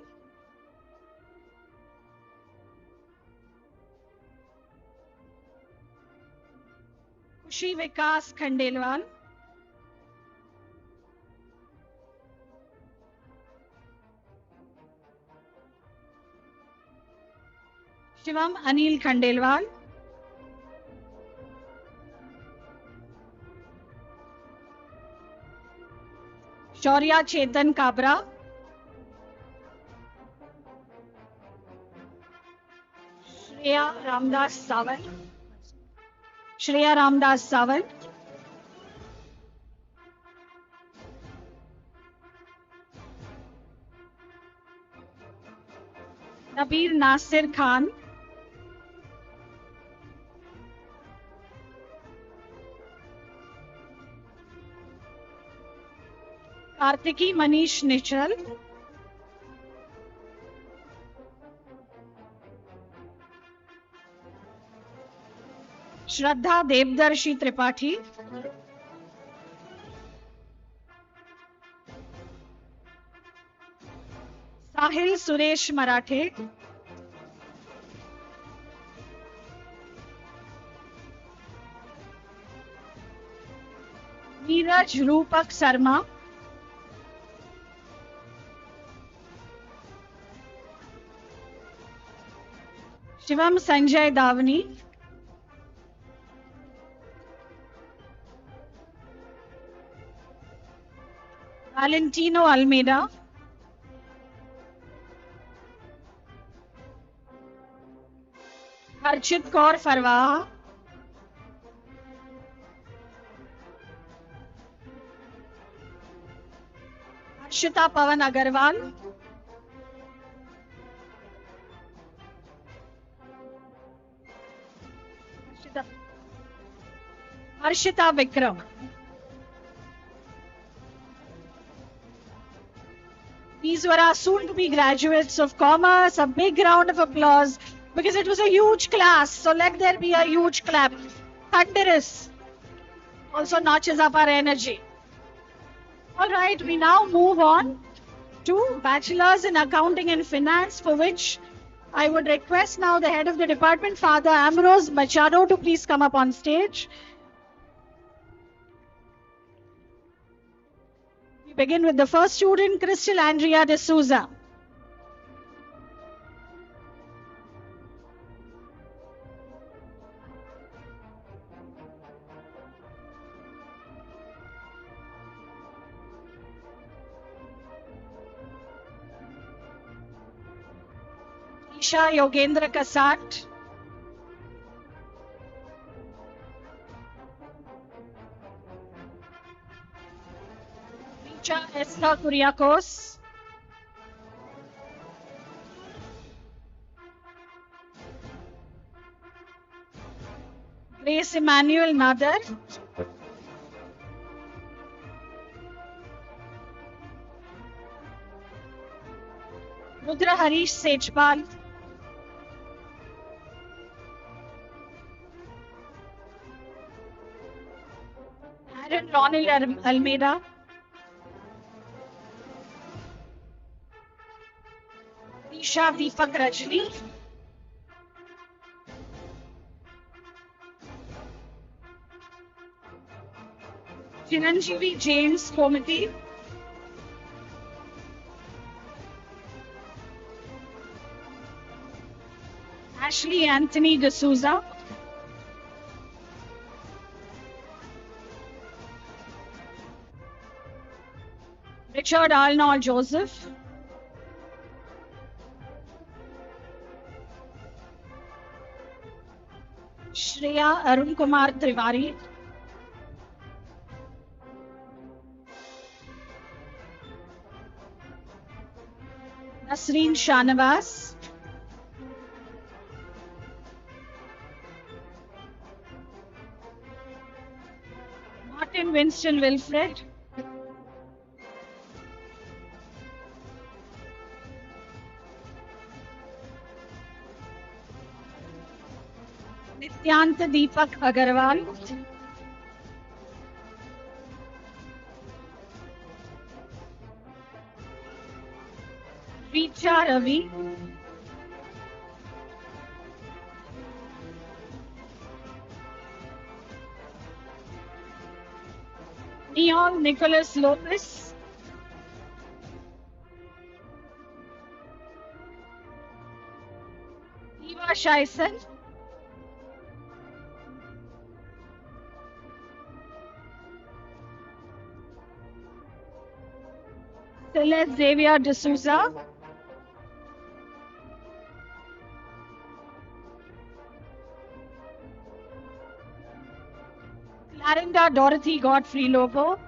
Khushi Vikas Khandelwal, Shivam Anil Khandelwal, Shaurya Chetan Kabra, Shreya Ramdas Sawant, Shreya Ramdas Sawant, Nabir Nasir Khan, Kartiki Manish Nichal, Shraddha Devdarshi Tripathi, Sahil Suresh Marathe, Neeraj Rupak Sarma, Shivam Sanjay Davani, Valentino Almeida, Harshit Kaur Farwaha, Harshita Pavan Agarwal, Harshita Vikram. These were our soon-to-be graduates of commerce. A big round of applause because it was a huge class. So let there be a huge clap. Thunderous. Also notches up our energy. All right, we now move on to Bachelor's in Accounting and Finance, for which I would request now the head of the department, Father Ambrose Machado, to please come up on stage. We begin with the first student, Crystal Andrea de Souza. Isha Yogendra Kasat. Richa Esther Kuriakos. Grace Emmanuel Nadar. Rudra Harish Sechpal. Aaron Ronald Almeida. Isha Deepak Rajni. Chiranjeevi James Komiti. Ashley Anthony D'Souza. Richard Arnold Joseph. Shreya Arun Kumar Triwari. Nasreen Shanawaz. Martin Winston Wilfred. Nityant Deepak Agarwal. Richa Ravi. Neon Nicholas Lopez. Eva Scheisen. Celeste Xavier D'Souza. Clarinda Dorothy Godfrey Lobo.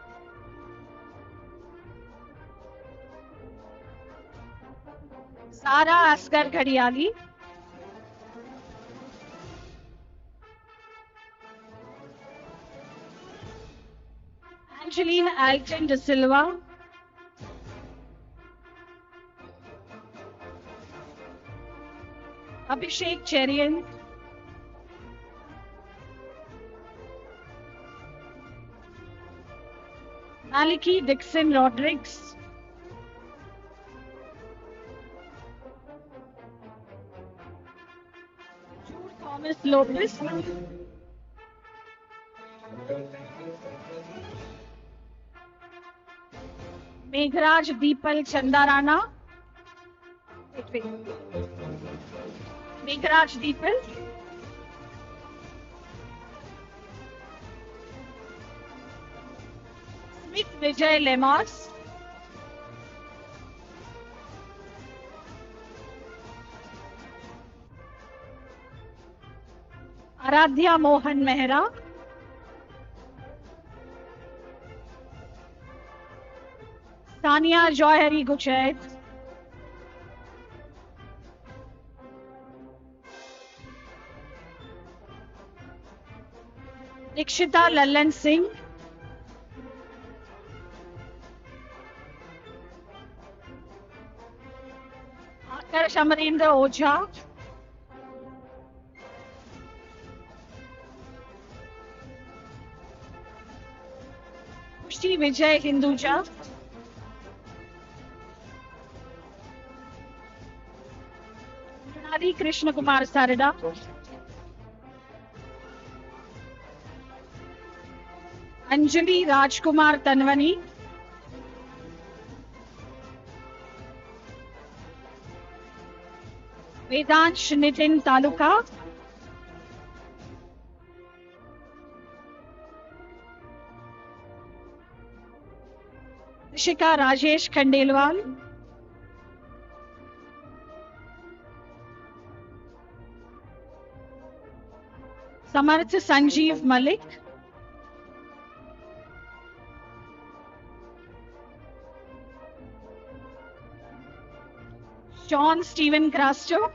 Sara Asghar Ghadiali. Angeline Alton De Silva. Abhishek Cherian. Maliki Dixon Rodriguez. Jude Thomas Lopez. Meghraj Deepal Chandarana. Wait. Meghraj Deepal. Smith Vijay Lemos. Aradhya Mohan Mehra, Tania Joyhari Guchet, Dikshita Lallan Singh, Akarsh Amarendra Ojha, Pushti Vijay Hinduja, Pranali Krishna Kumar Sarada, Anjali Rajkumar Tanwani, Vedansh Nitin Taluka, Rishika Rajesh Khandelwal, Samarth Sanjeev Malik, Sean Stephen Crasto,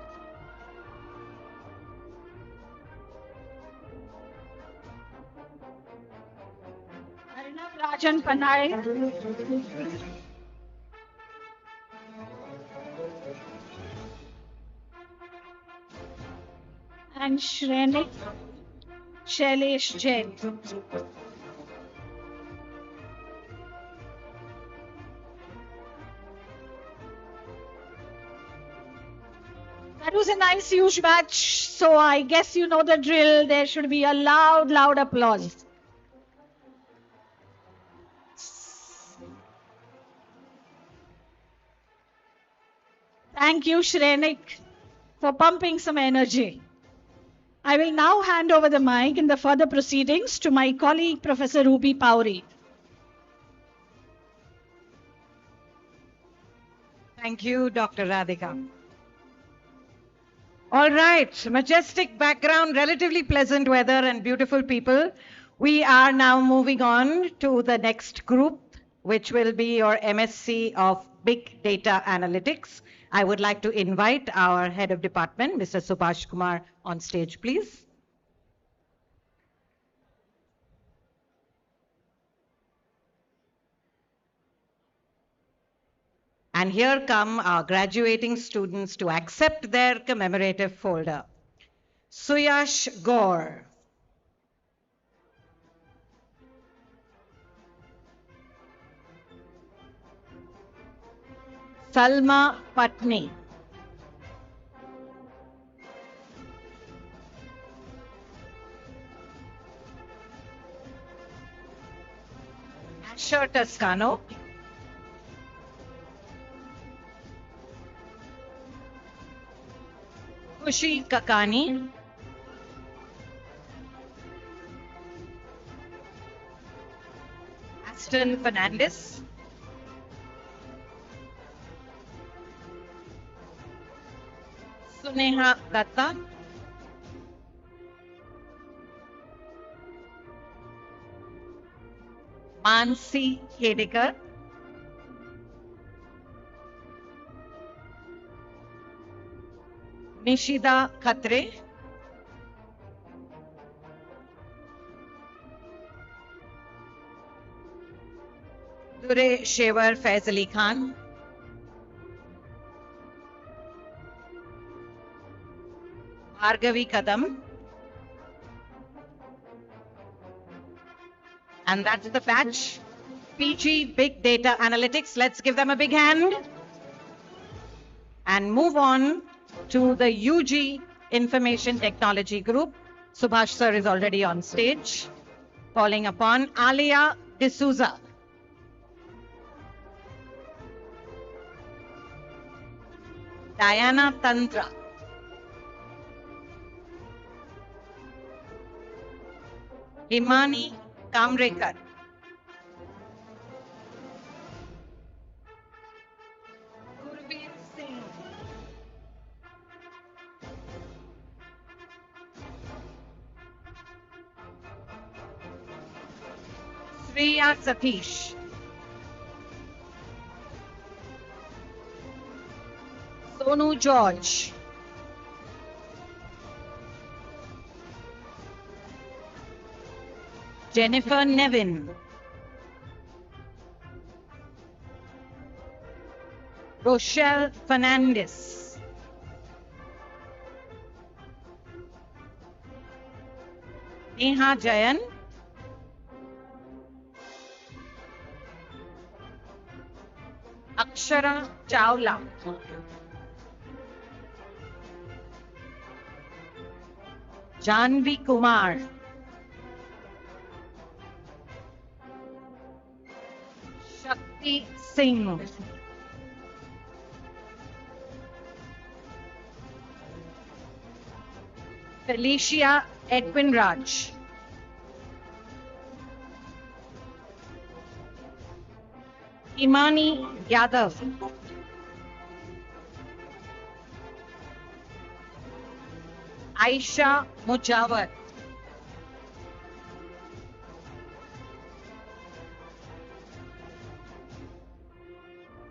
Arnav Rajan Panay, and Shrenik Shailesh Jain. That was a nice, huge match. So I guess you know the drill. There should be a loud, loud applause. Thank you, Shrenik, for pumping some energy. I will now hand over the mic in the further proceedings to my colleague, Professor Ruby Pauri. Thank you, Dr. Radhika. All right, majestic background, relatively pleasant weather, and beautiful people. We are now moving on to the next group, which will be your MSc of Big Data Analytics. I would like to invite our head of department, Mr. Subhash Kumar, on stage, please. And here come our graduating students to accept their commemorative folder. Suyash Gaur. Salma Patni. Asher Toscano. Kushi Kakani. Aston Fernandez. Suneha Datta. Mansi Hedekar. Nishida Khatre. Dure Shevar Faiz Ali Khan. Bhargavi Kadam. And that's the batch. PG Big Data Analytics. Let's give them a big hand. And move on to the UG Information Technology Group. Subhash sir is already on stage. Calling upon Alia D'Souza. Diana Tantra. Himani Kamrekar. Gurveer Singh. Shreya Satish. Sonu George. Jennifer Nevin. Rochelle Fernandez. Neha Jayan. Akshara Chawla. Janvi Kumar. Shakti Singh. Felicia Edwin Raj. Imani Yadav. Aisha Mujawar.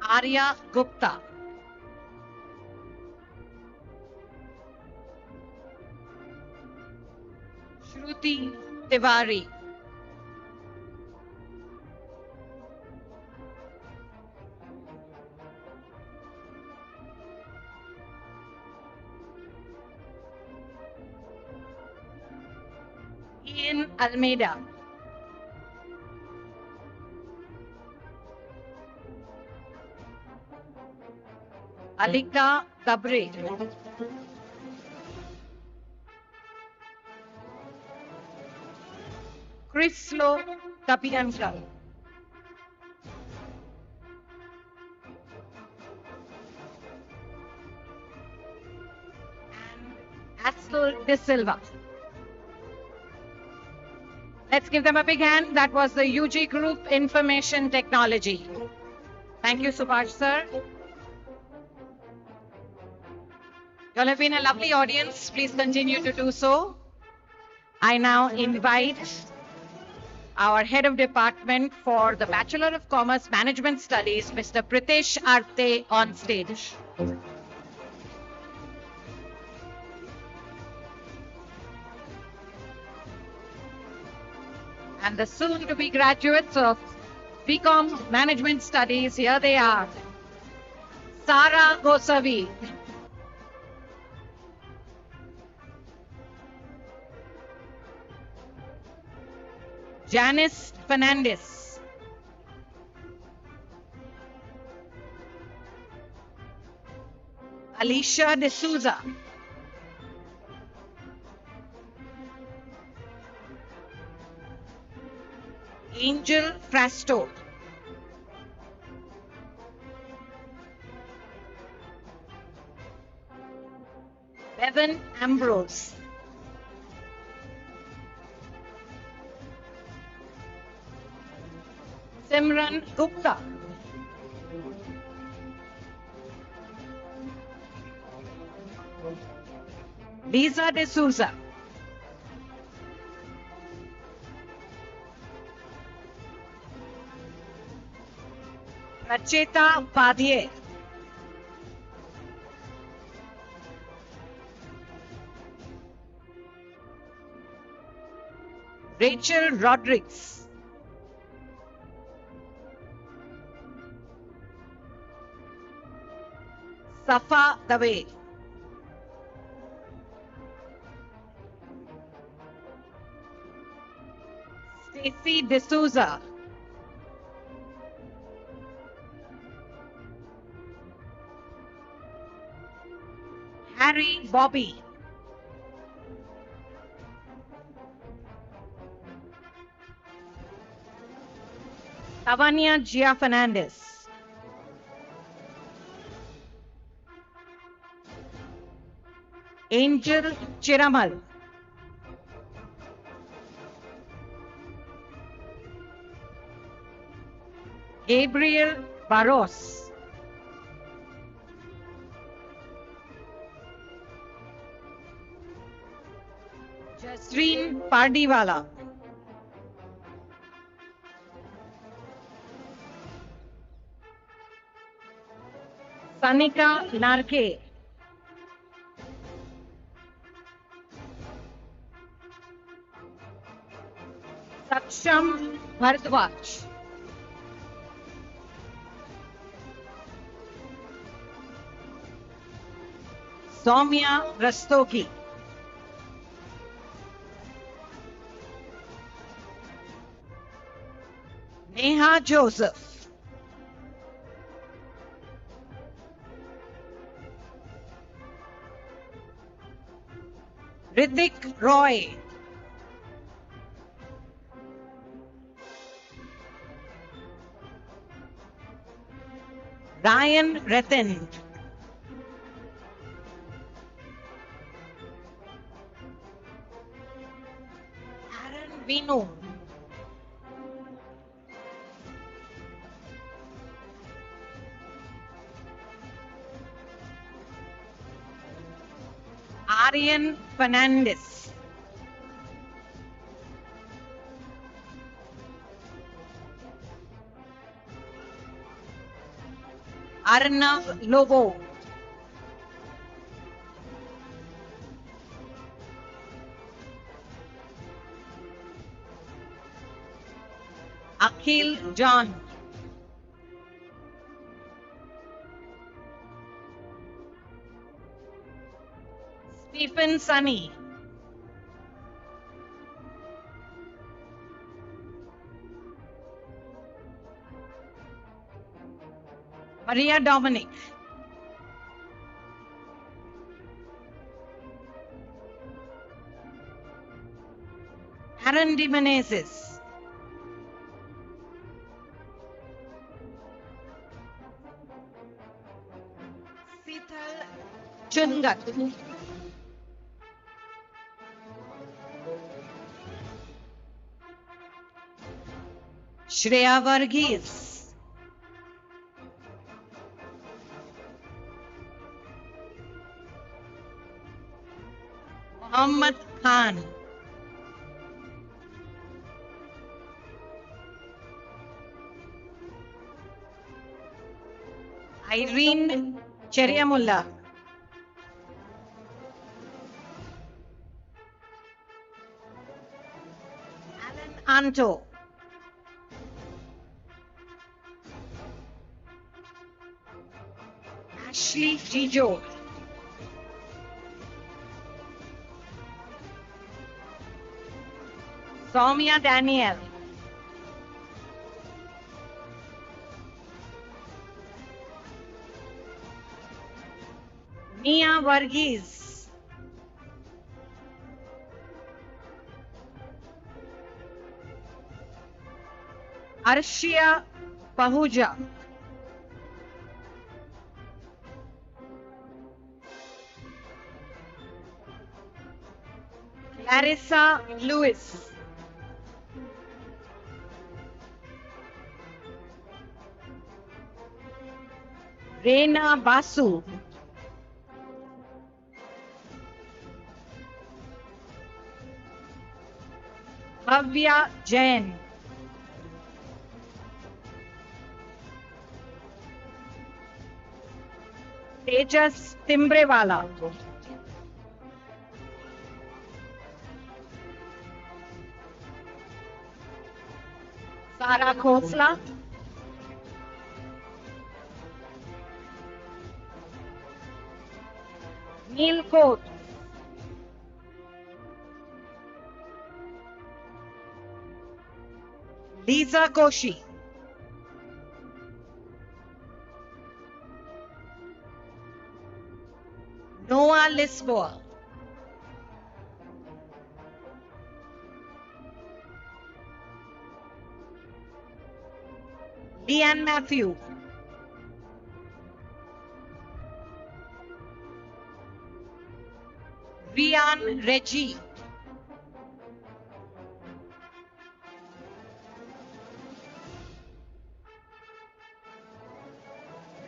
Arya Gupta. Shruti Tiwari. Ian Almeida. Alika Gabre. Chryslo Kapianka. And Astel De Silva. Let's give them a big hand. That was the UG Group Information Technology. Thank you, Subhash sir. You all have been a lovely audience. Please continue to do so. I now invite our head of department for the Bachelor of Commerce Management Studies, Mr. Pritesh Arte, on stage. And the soon-to-be graduates of BCom Management Studies, here they are. Sara Gosavi. Janice Fernandez. Alicia D'Souza. Angel Frasto. Bevan Ambrose. Simran Gupta. Lisa D'Souza. Racheta Padye. Rachel Rodriguez. Safa Dave. Stacy D'Souza. Harry Bobby. Tavania Gia Fernandez. Angel Chiramal. Gabriel Barros. Jasreen Pardiwala. Sanika Narke. Saksham Bharadwaj. Soumya Rastogi. Neha Joseph. Ritik Roy. Ryan Ratan. Aaron Vinu. Aryan Fernandez. Arnav Lobo. Akhil John. Stephen Sunny. Maria Dominic. Aaron De Menezes. Sital Chungat. Shreya Varghese. Muhammad Khan. Irene Cheriamullah. Alan Anto. Ashley Jijo. Soumya Daniel. Mia Varghese. Arshia Pahuja. Clarissa Lewis. Reena Basu. Bhavya Jain. Tejas Timbrewala. Sara Khosla. Neil Coat. Lisa Koshi. Noah Lisboa. Leanne Matthew. Rian Reggie.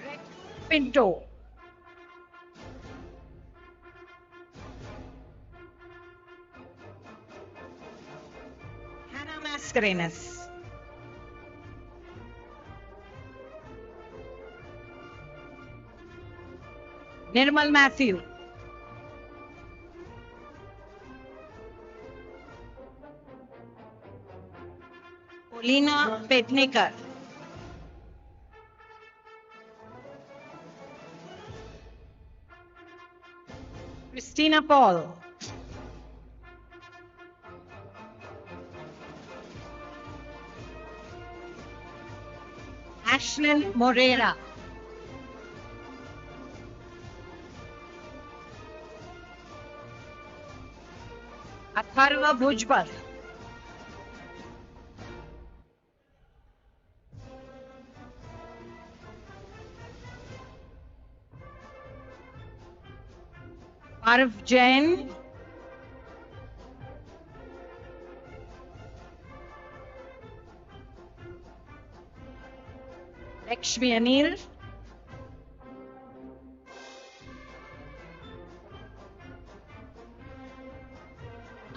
Rex Pinto. Hannah Mascarenas. Nirmal Matthew. Polina Petnikar. Christina Paul. Ashlyn Moreira. Atharva Bhujbal. Parv Jain. Lakshmi Anil.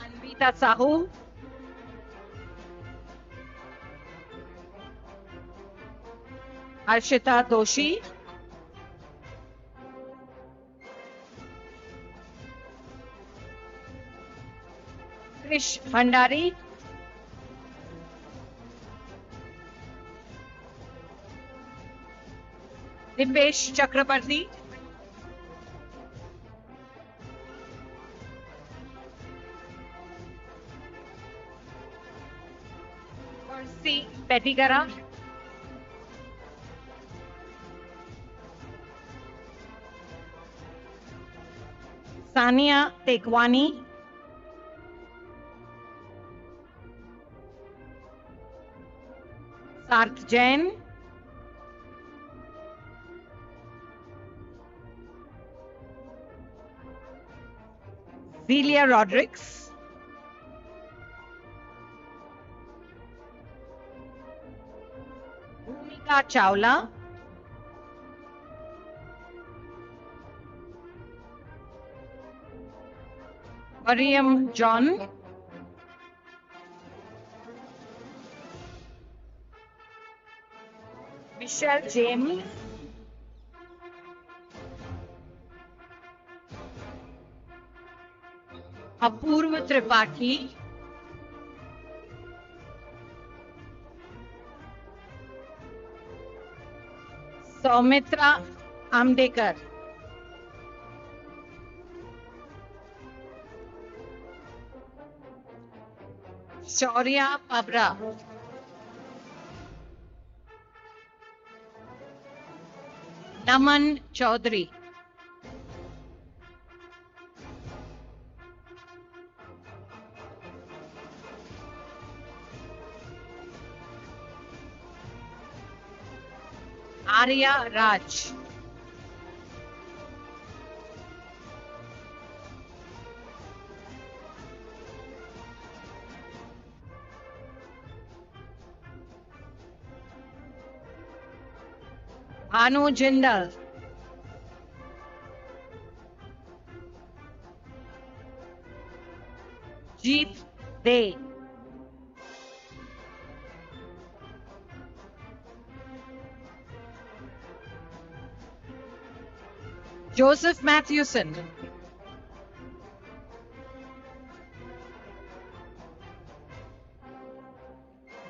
Anvita Sahu. Arshita Doshi. Krish Bhandari. Dipesh Chakrabarti. Percy Petigara. Sania Tekwani. Sarth Jain. Zelia Rodrigues. Bhumika Chawla. Mariam John. Michelle James. Apurva Tripathi. Soumitra Amdekar. Shaurya Pabra. Naman Chaudhary. Arya Raj. Bhanu Jindal. Jeet Day. Joseph Matthewson.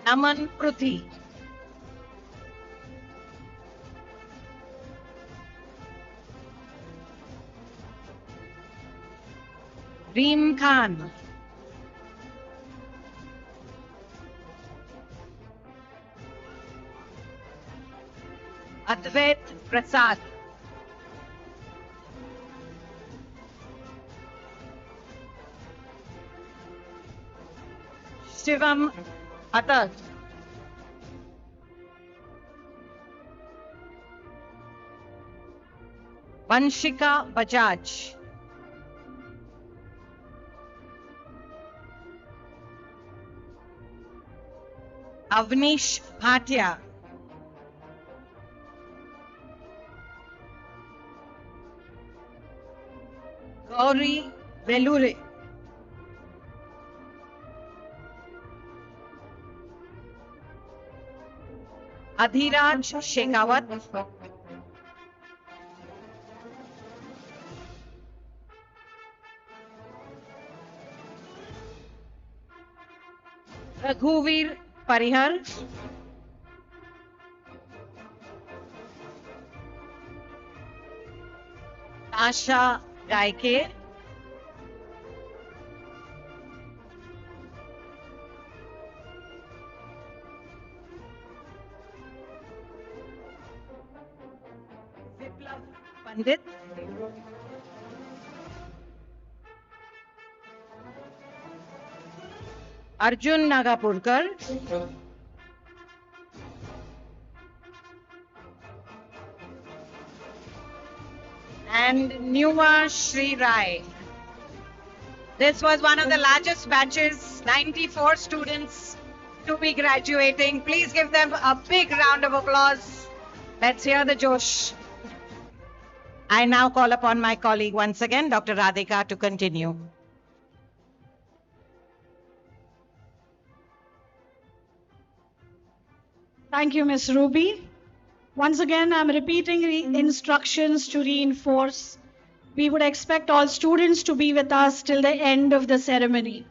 Naman Pruthi. Reem Khan. Advait Prasad. Shivam Atar. Vanshika Bajaj. Avnish Bhatia. Gauri Velure. Adhiraj Shekhawat. Raghuvir Parihar. Asha Gaike. Viplav Pandit. Arjun Nagapurkar. And Nuwa Shri Rai. This was one of the largest batches, 94 students to be graduating. Please give them a big round of applause. Let's hear the Josh. I now call upon my colleague once again, Dr. Radhika, to continue. Thank you, Ms. Ruby. Once again, I'm repeating the instructions to reinforce. We would expect all students to be with us till the end of the ceremony.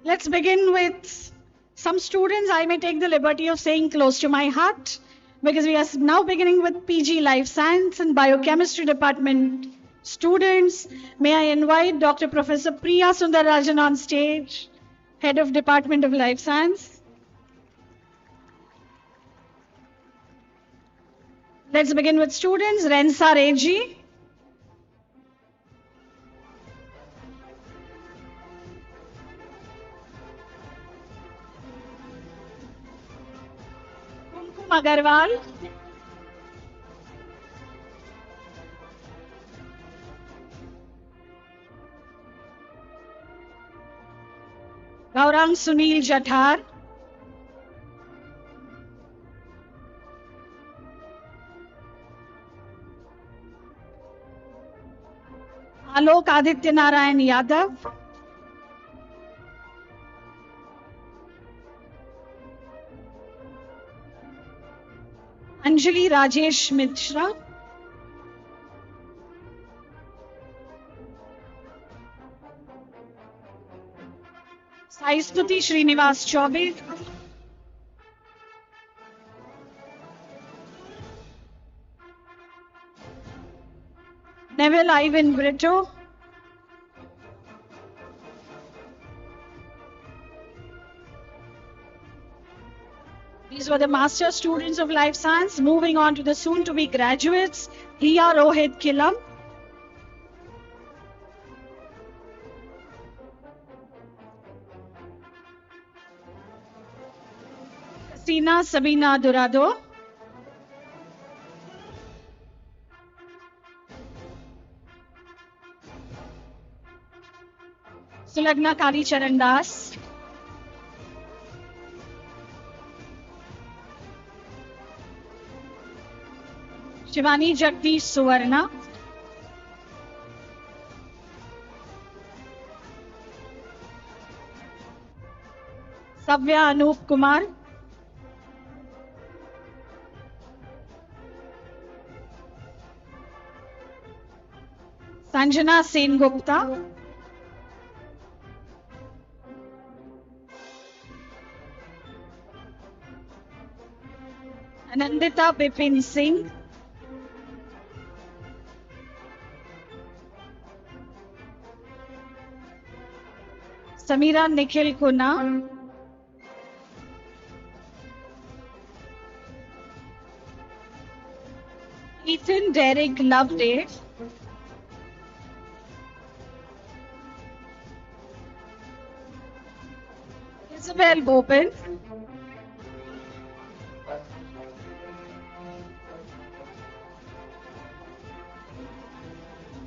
Let's begin with some students I may take the liberty of saying close to my heart, because we are now beginning with PG Life Science and Biochemistry Department students. May I invite Dr. Professor Priya Sundarajan on stage, Head of Department of Life Science. Let's begin with students. Rensa Reji. Kumkum Agarwal. Gaurang Sunil Jathar. Alok Aditya Narayan Yadav. Anjali Rajesh Mishra. Sai Stuti Srinivas Chaubey. Neville Ivan Brito. These were the master students of life science. Moving on to the soon to be graduates, Riya Rohit Kilam. Christina Sabina Durado. Sulagna Kali Charan Das. Shivani Jagdish Suvarna. Savya Anup Kumar. Sanjana Sen Gupta. Anandita Bipin Singh. Samira Nikhil Kuna. Ethan Derek Loveday. Isabel Bopin.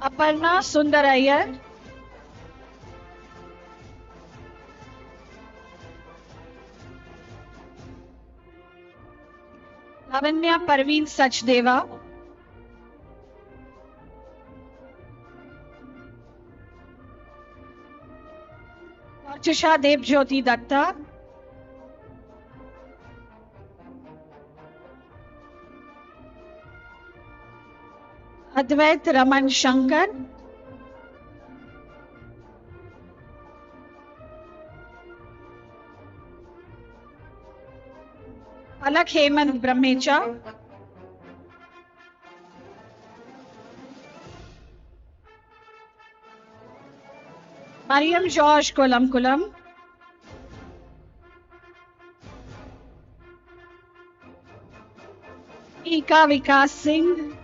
Aparna Sundarayar. Lavanya Parveen Sachdeva. Archusha Devjyoti Datta. Advait Raman Shankar. Alak Hemant Brahmecha. Mariam George Kolam Kulam. Ika Vikas Singh.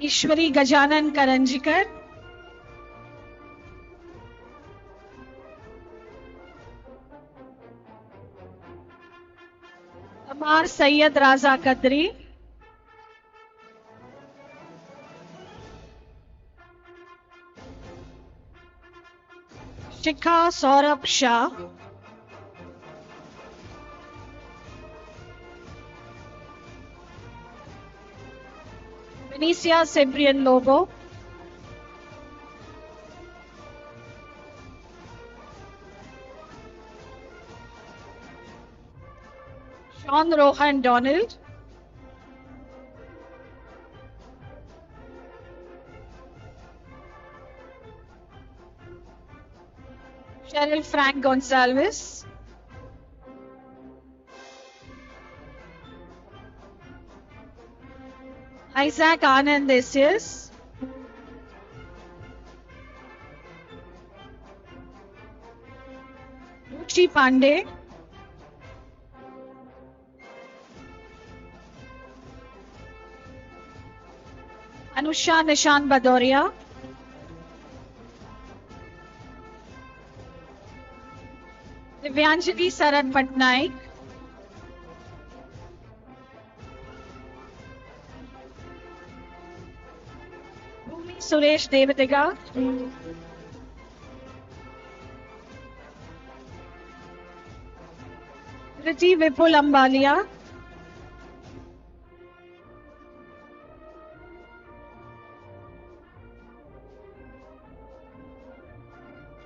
Ishwari Gajanan Karanjikar. Amar Sayyid Raza Kadri. Shikha Saurabh Shah. Benicia Cyprian Lobo. Sean Rohan Donald. Cheryl Frank Gonsalves. Isaac Anand Decius. Ruchi Pandey. Anusha Nishan Badoria. Divyanjali Saran Patnaik. Bhumi Suresh Devadiga. Riti Vipul Ambalia.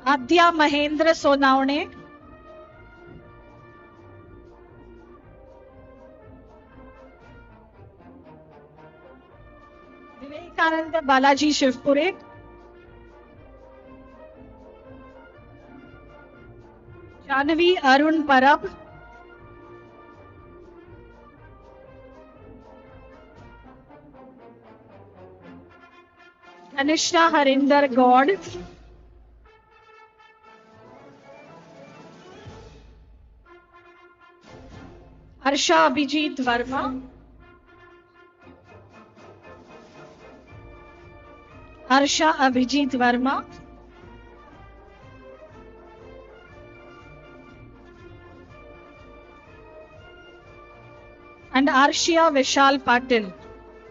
Adya Mahendra Sonawane. Vivekananda Balaji Shivpure. Jahnavi Arun Parab. Kanishka Harinder God. Harsha Abhijit Verma. Harsha Abhijit Verma. And Arshia Vishal Patil.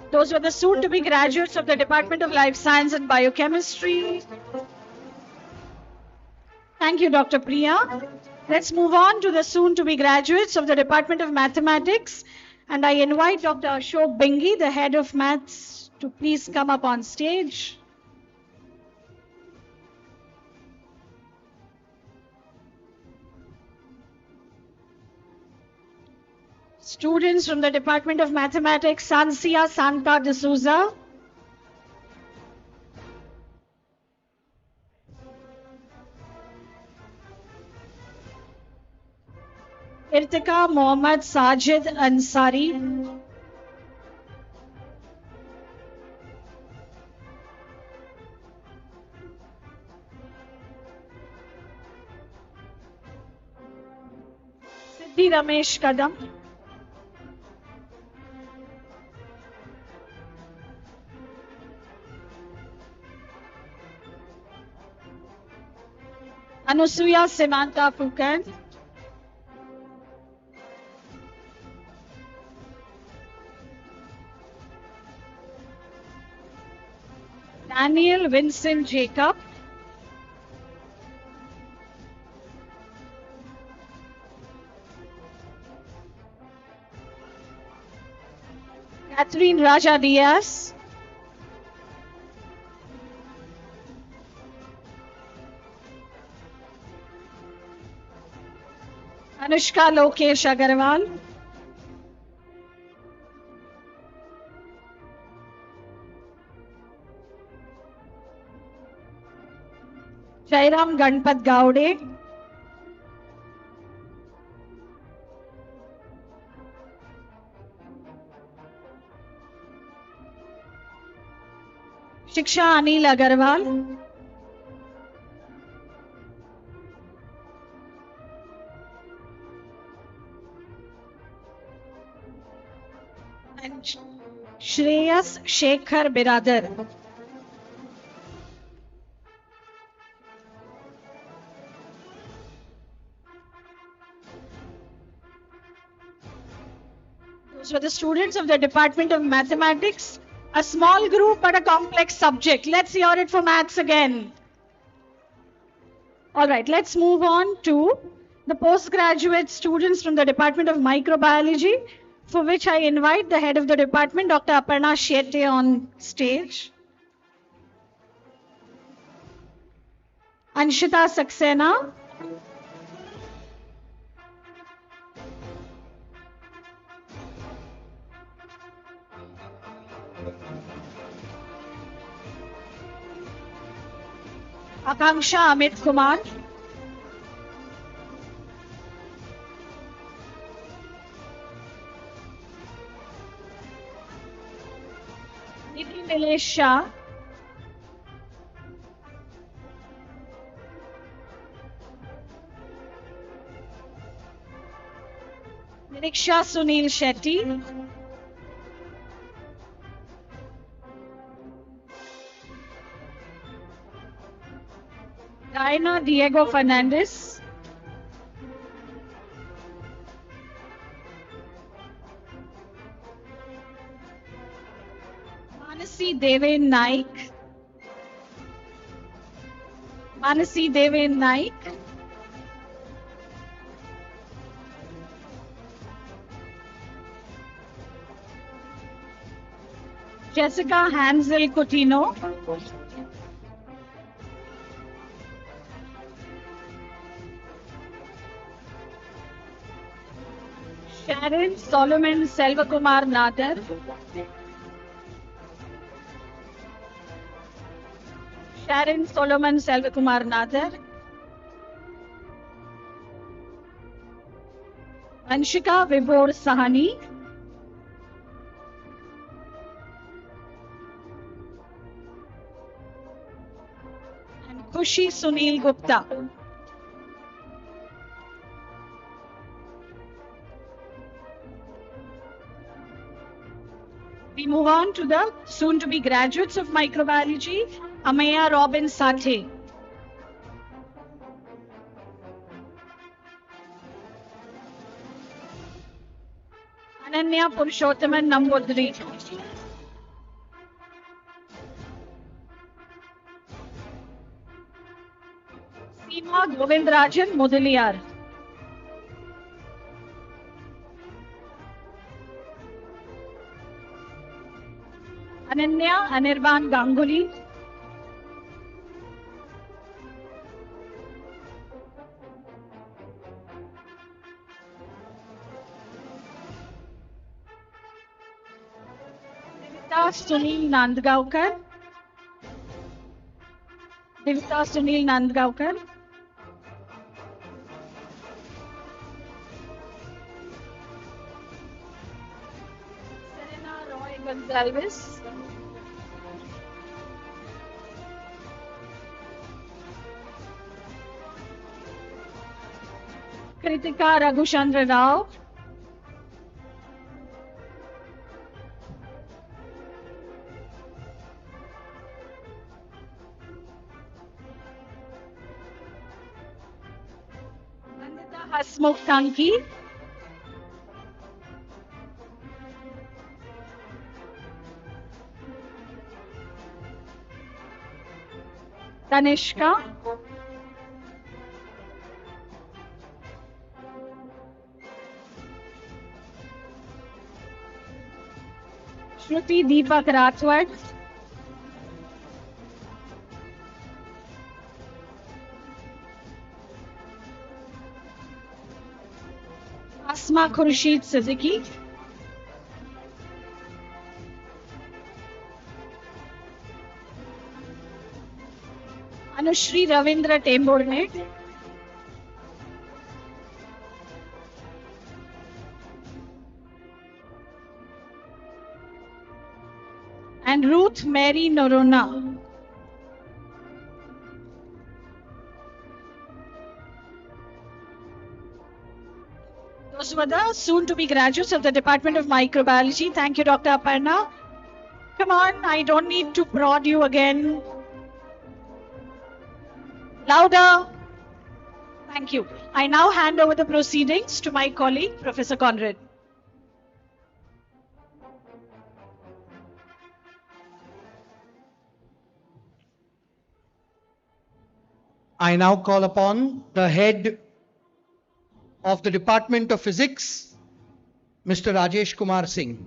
Those were the soon-to-be graduates of the Department of Life Science and Biochemistry. Thank you, Dr. Priya. Let's move on to the soon-to-be graduates of the Department of Mathematics. And I invite Dr. Ashok Bengi, the head of maths, to please come up on stage. Students from the Department of Mathematics, Sansia Santa de Souza. Irtika Mohammad Sajid Ansari. Siddhi Ramesh Kadam. Anusuya Samantha Fukan. Daniel Vincent Jacob. Catherine Raja Diaz. Anushka Lokesh Agarwal. Jairam Ganpat Gowde. Shiksha Anil Agarwal. And Shreyas Shekhar Biradar. Those were the students of the Department of Mathematics. A small group but a complex subject. Let's hear it for maths again. All right, let's move on to the postgraduate students from the Department of Microbiology, for which I invite the head of the department, Dr. Aparna Shetty, on stage. Anshita Saxena. Akanksha Amit Kumar. Nitin Nilesh Shah. Niriksha Sunil Shetty. Diana Diego Fernandez. Manasi Deven Naik. Manasi Deven Naik. Jessica Hansel Coutinho. Sharon Solomon Selvakumar Nadar. Sharon Solomon Selvakumar Nadar. Anshika Vibhor Sahani. And Khushi Sunil Gupta. We move on to the soon-to-be graduates of microbiology, Amaya Robin Sathe. Ananya Purushothaman Nambudri. Seema Govindrajan Mudaliar. Ananya Anirban Ganguly. Divita Sunil Nandgaonkar. Divita Sunil Nandgaonkar. Serena Roy Gonzalez. Kritika Raghuchandra Rao. Nandita Hasmukh Tanki. Tanishka. Shruti Deepak Rathwat. Asma Khurshid Siddiqui. Anushri Ravindra Temborne. And Ruth Mary Norona. Those were the soon-to-be graduates of the Department of Microbiology. Thank you, Dr. Aparna. Come on, I don't need to prod you again. Louder. Thank you. I now hand over the proceedings to my colleague, Professor Conrad. I now call upon the head of the Department of Physics, Mr. Rajesh Kumar Singh.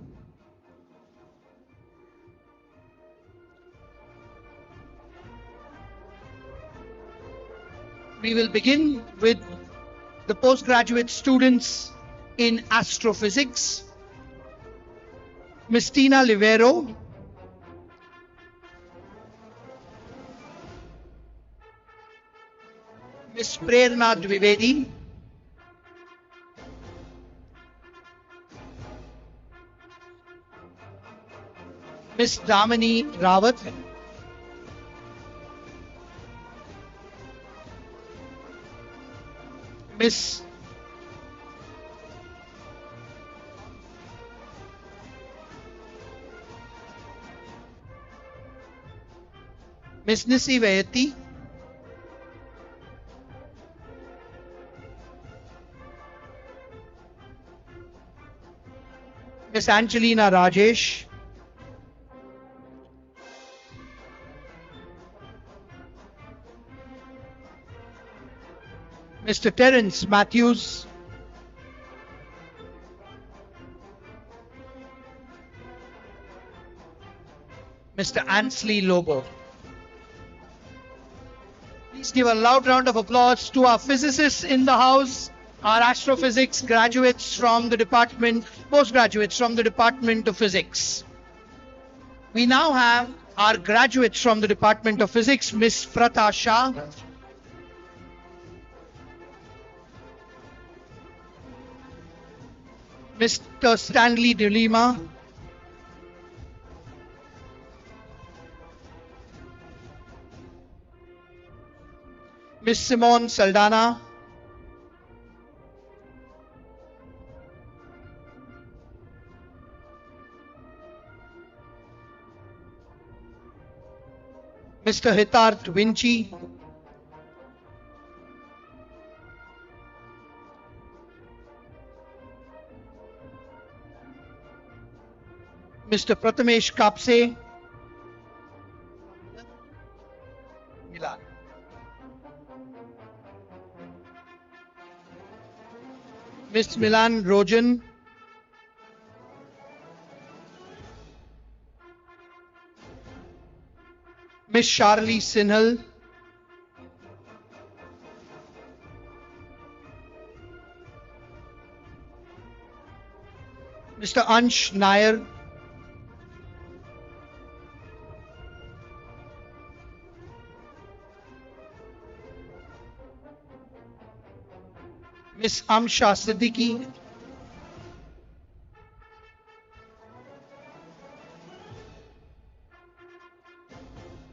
We will begin with the postgraduate students in astrophysics. Ms. Tina Livero, Ms. Prerna Dwivedi, Ms. Damini Rawat, Ms. Nisi Vayati, Ms. Angelina Rajesh, Mr. Terence Matthews, Mr. Ansley Lobo. Please give a loud round of applause to our physicists in the house, our astrophysics graduates from the department, postgraduates from the Department of Physics. We now have our graduates from the Department of Physics, Ms. Pratha Shah, Mr. Stanley De Lima, Ms. Simone Saldana, Mr. Hitart Vinci, Mr. Prathamesh Kapse, Milan. Ms. Milan Rojan, Ms. Charlie Sinhal, Mr. Ansh Nair, Ms. Amsha Siddiqui,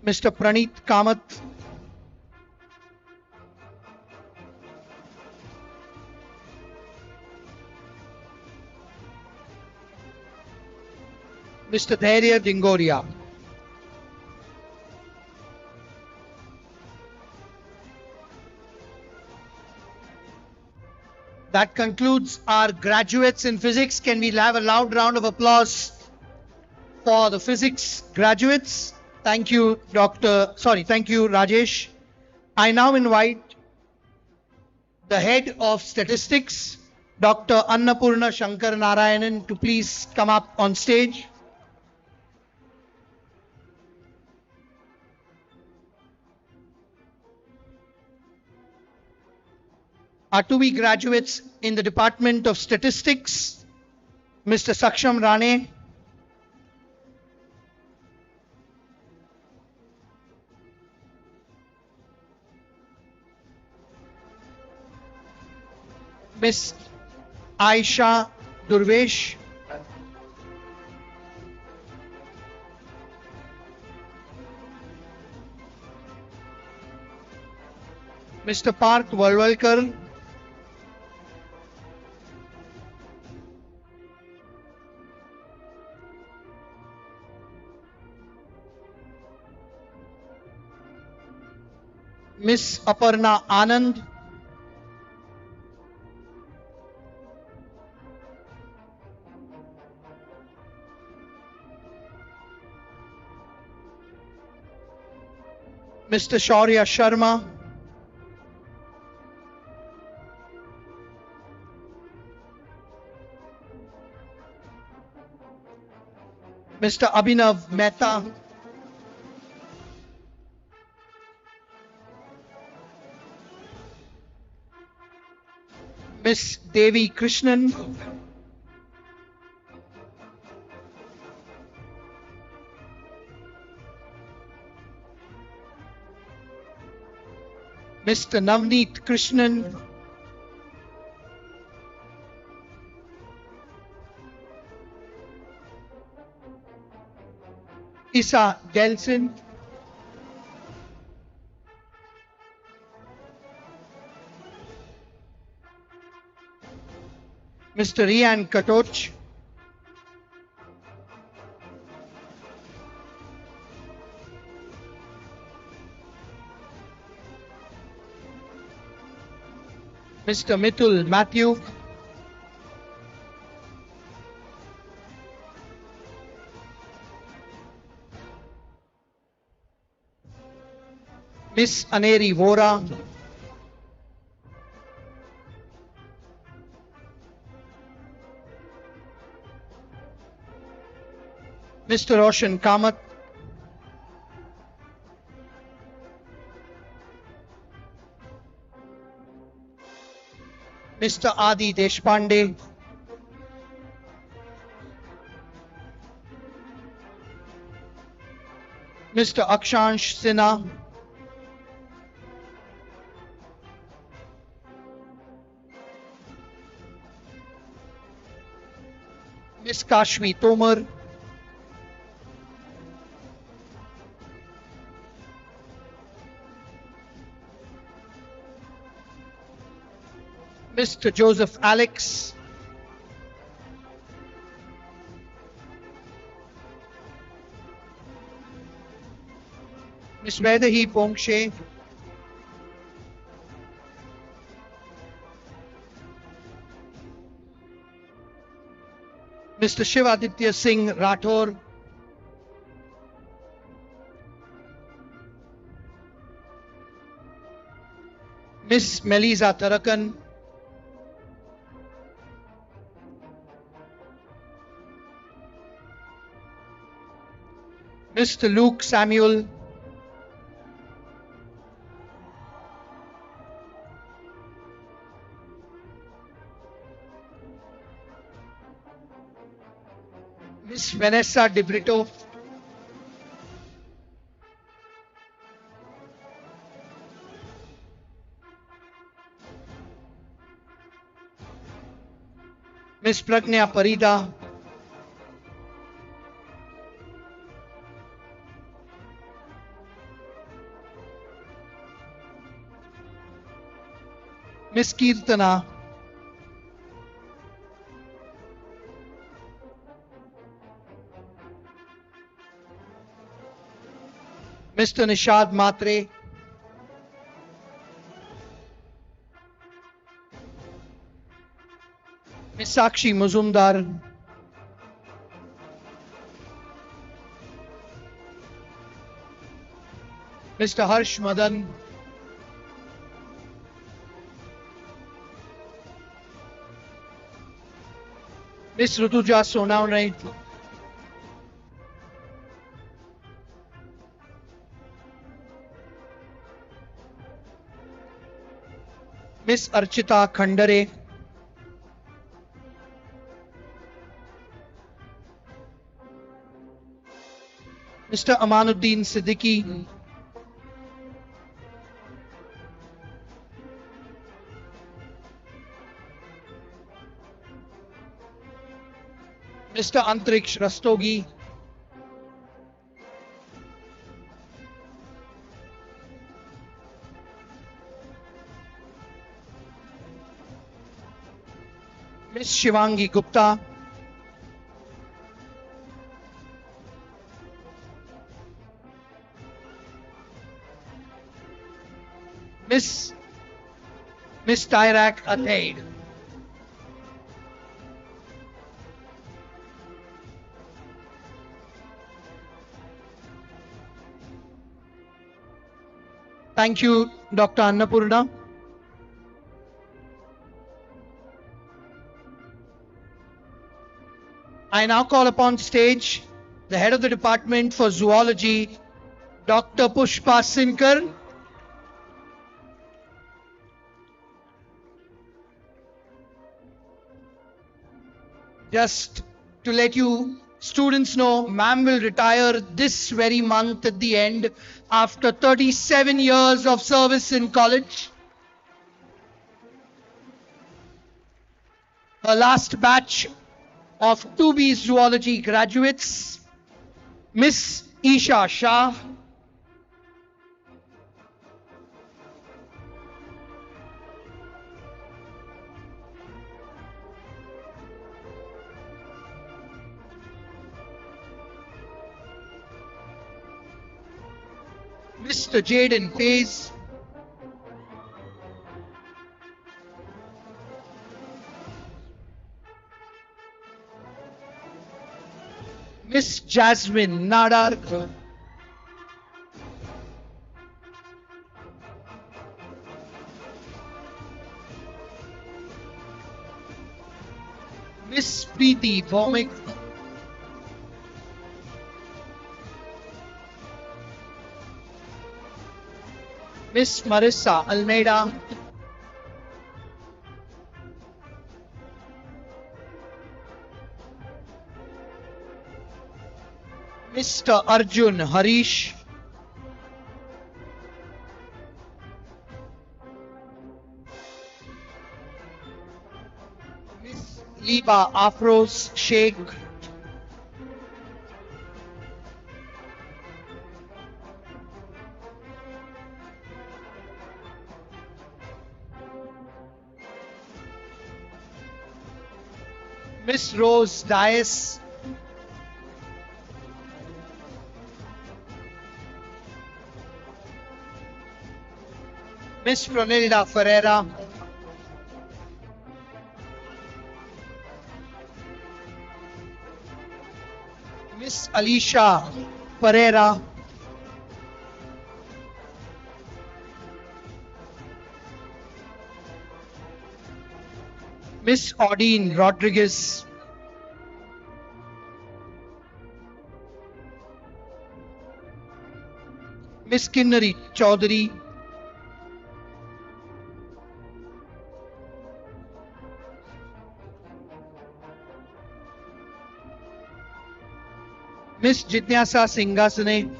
Mr. Praneeth Kamath, Mr. Dhairya Dingoria. That concludes our graduates in physics. Can we have a loud round of applause for the physics graduates? Thank you, thank you, Rajesh. I now invite the head of statistics, Dr. Annapurna Shankar Narayanan, to please come up on stage. Our to-be graduates in the Department of Statistics, Mr. Saksham Rane, Miss Aisha Durvesh, Mr. Parth Walwalkar, Miss Aparna Anand, Mr. Shaurya Sharma, Mr. Abhinav Mehta, Miss Devi Krishnan, Mr. Navneet Krishnan, Isa Delson, Mr. Rian Katoch, Mr. Mithul Matthew, Miss Aneri Vora, Mr. Roshan Kamath, Mr. Adi Deshpande, Mr. Akshansh Sinha, Miss Kashmi Tomar, Mr. Joseph Alex, Miss Vedahi Pongshe, Mr. Shivaditya Singh Rathore, Miss Melisa Tarakan, Mr. Luke Samuel, Miss Vanessa De Brito, Miss Pragnya Parida, Miss Kirtana, Mr. Nishad Matre, Miss Sakshi Muzumdar, Mr. Harsh Madan, Miss Rutuja Sonaunai, Miss Archita Khandare, Mr. Amanuddin Siddiqui, Mr. Antriksh Rastogi, Miss Shivangi Gupta, Miss Tyrak Atheid, thank you, Dr. Annapurna. I now call upon stage the head of the department for zoology, Dr. Pushpa Sinkar. Just to let you students know, ma'am will retire this very month at the end after 37 years of service in college. Her last batch of 2B zoology graduates, Miss Isha Shah, Mr. Jaden Faze, Miss Jasmine Nadar, Miss Preeti Vomik, Miss Marissa Almeida, Mr. Arjun Harish, Miss Liba Afros Sheikh, Miss Rose Dias, Miss Pranilda Ferreira, Miss Alicia Pereira, Miss Audine Rodriguez, Miss Kinnari Chaudhary, Miss Jitnyasa Singasane,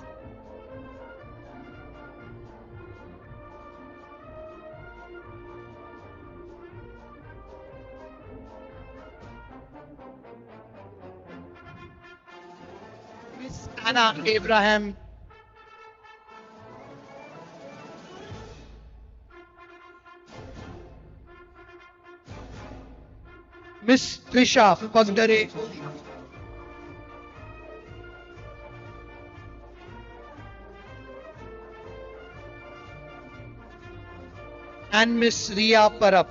Miss Anna Abraham, Miss Trisha Pagdare, and Miss Ria Parap.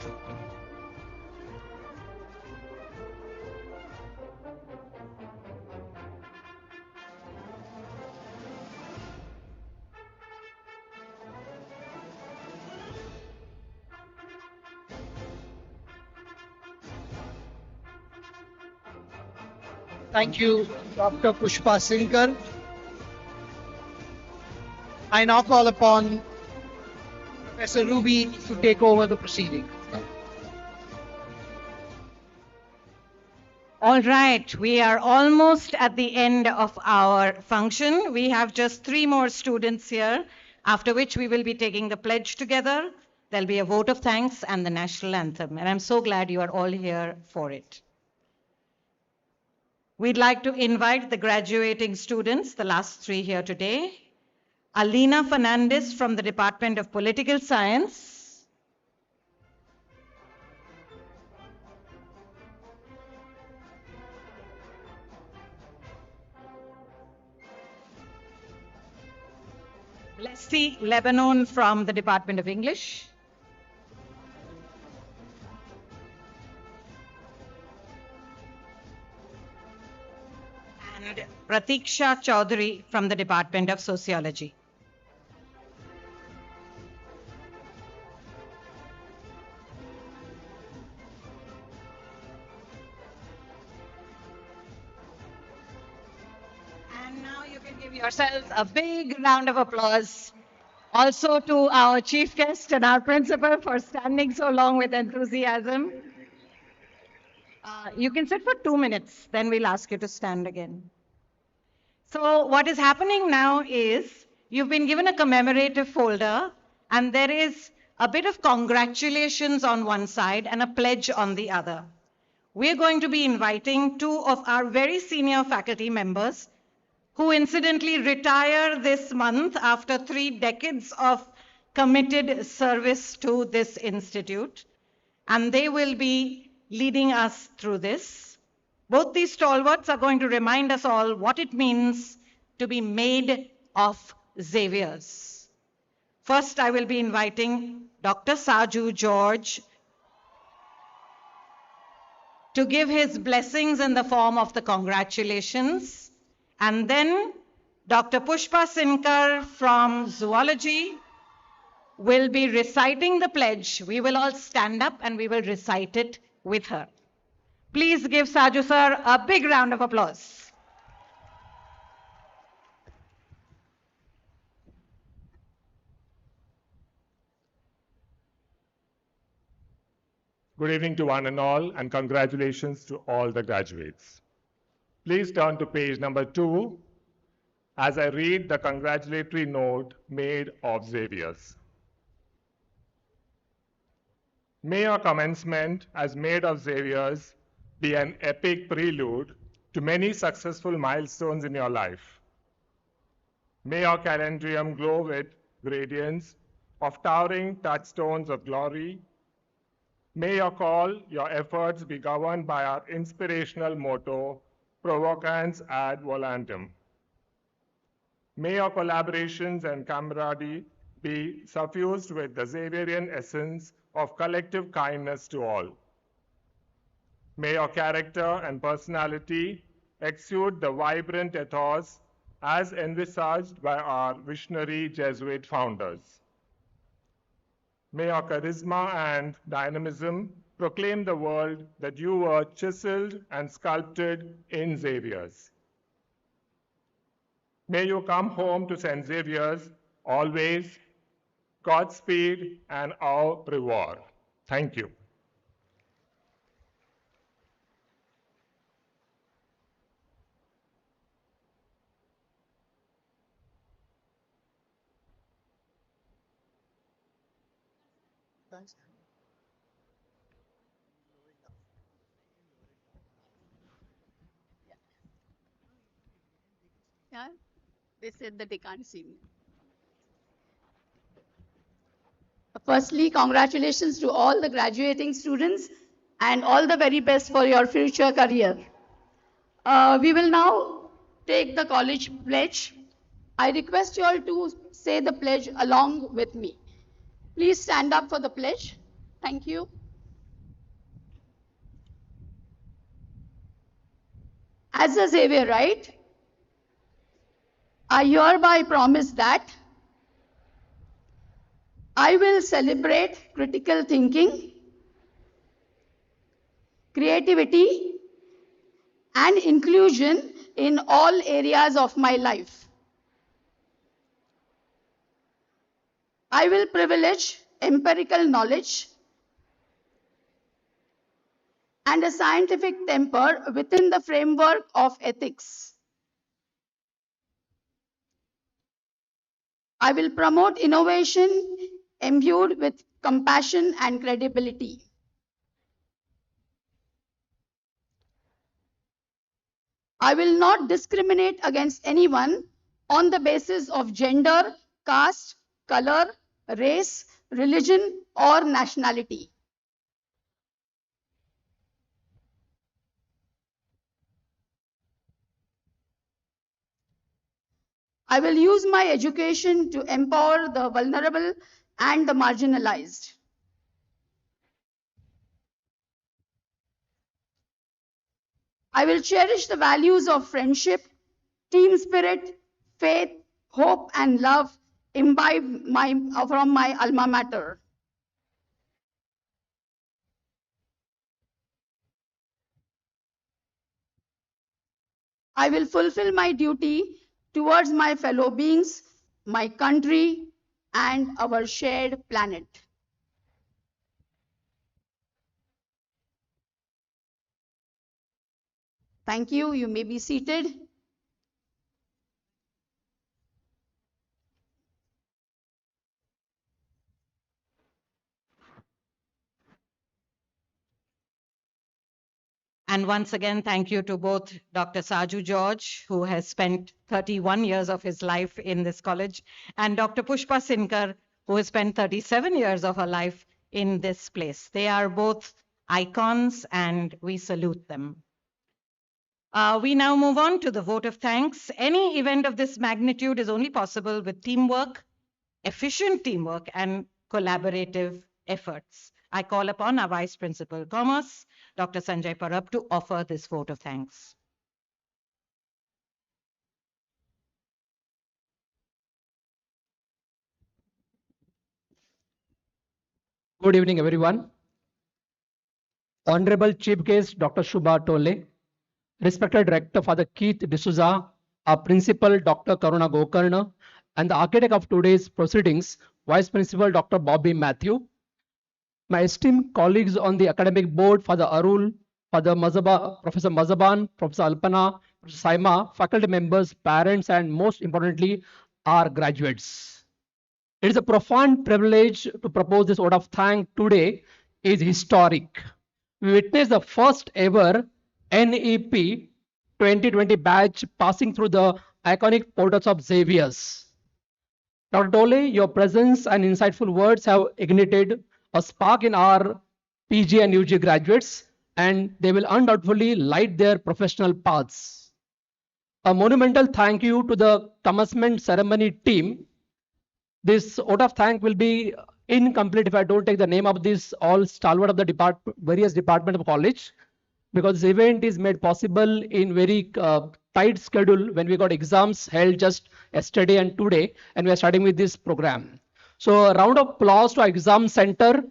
Thank you, Dr. Pushpa Sinkar. I now call upon Professor Ruby to take over the proceeding. All right, we are almost at the end of our function. We have just 3 more students here, after which we will be taking the pledge together. There'll be a vote of thanks and the national anthem. And I'm so glad you are all here for it. we'd like to invite the graduating students, the last three here today. Alina Fernandez from the Department of Political Science. Blessy Lebanon from the Department of English. And Pratiksha Chaudhary from the Department of Sociology. And now you can give yourselves a big round of applause. Also to our chief guest and our principal for standing so long with enthusiasm. You can sit for 2 minutes, then we'll ask you to stand again. So what is happening now is you've been given a commemorative folder, and there is a bit of congratulations on one side and a pledge on the other. We're going to be inviting two of our very senior faculty members who incidentally retire this month after 3 decades of committed service to this institute. And they will be leading us through this. Both these stalwarts are going to remind us all what it means to be made of Xaviers. First, I will be inviting Dr. Saju George to give his blessings in the form of the congratulations. And then Dr. Pushpa Sinkar from Zoology will be reciting the pledge. We will all stand up and we will recite it with her. Please give Saju sir a big round of applause. Good evening to one and all, and congratulations to all the graduates. Please turn to page number 2 as I read the congratulatory note made of Xaviers. May your commencement as made of Xaviers be an epic prelude to many successful milestones in your life. May your calendrium glow with gradients of towering touchstones of glory. May your efforts be governed by our inspirational motto, provocans ad volantum. May your collaborations and camaraderie be suffused with the Xavierian essence of collective kindness to all. May your character and personality exude the vibrant ethos as envisaged by our visionary Jesuit founders. May your charisma and dynamism proclaim the world that you were chiseled and sculpted in Xavier's. May you come home to St. Xavier's always. Godspeed and au revoir. Thank you. Thanks. Yeah, they said that they can't see me. Firstly, congratulations to all the graduating students and all the very best for your future career. We will now take the college pledge. I request you all to say the pledge along with me. Please stand up for the pledge. Thank you. As a Xavier, right? I hereby promise that I will celebrate critical thinking, creativity, and inclusion in all areas of my life. I will privilege empirical knowledge and a scientific temper within the framework of ethics. I will promote innovation imbued with compassion and credibility. I will not discriminate against anyone on the basis of gender, caste, color, race, religion, or nationality. I will use my education to empower the vulnerable and the marginalized. I will cherish the values of friendship, team spirit, faith, hope, and love imbibed from my alma mater. I will fulfill my duty towards my fellow beings, my country, and our shared planet. Thank you. You may be seated. And once again, thank you to both Dr. Saju George, who has spent 31 years of his life in this college, and Dr. Pushpa Sinkar, who has spent 37 years of her life in this place. They are both icons and we salute them. We now move on to the vote of thanks. Any event of this magnitude is only possible with teamwork, efficient teamwork, and collaborative efforts. I call upon our Vice Principal Commerce, Dr. Sanjay Parab, to offer this vote of thanks. Good evening, everyone. Honorable Chief Guest, Dr. Shubha Tole, respected Director Father Keith D'Souza, our Principal Dr. Karuna Gokarna, and the architect of today's proceedings, Vice Principal Dr. Bobby Matthew, my esteemed colleagues on the academic board, Father Arul, Father Mazaba, Professor Mazaban, Professor Alpana, Professor Saima, faculty members, parents, and most importantly, our graduates. It is a profound privilege to propose this vote of thanks today. Is historic. We witnessed the first ever NEP 2020 batch passing through the iconic portals of Xavier's. Dr. Tole, your presence and insightful words have ignited a spark in our PG and UG graduates, and they will undoubtedly light their professional paths. A monumental thank you to the commencement ceremony team. This vote of thanks will be incomplete if I don't take the name of this all stalwart of the various department of college, because this event is made possible in very tight schedule when we got exams held just yesterday and today, and we are starting with this program. So a round of applause to our exam center.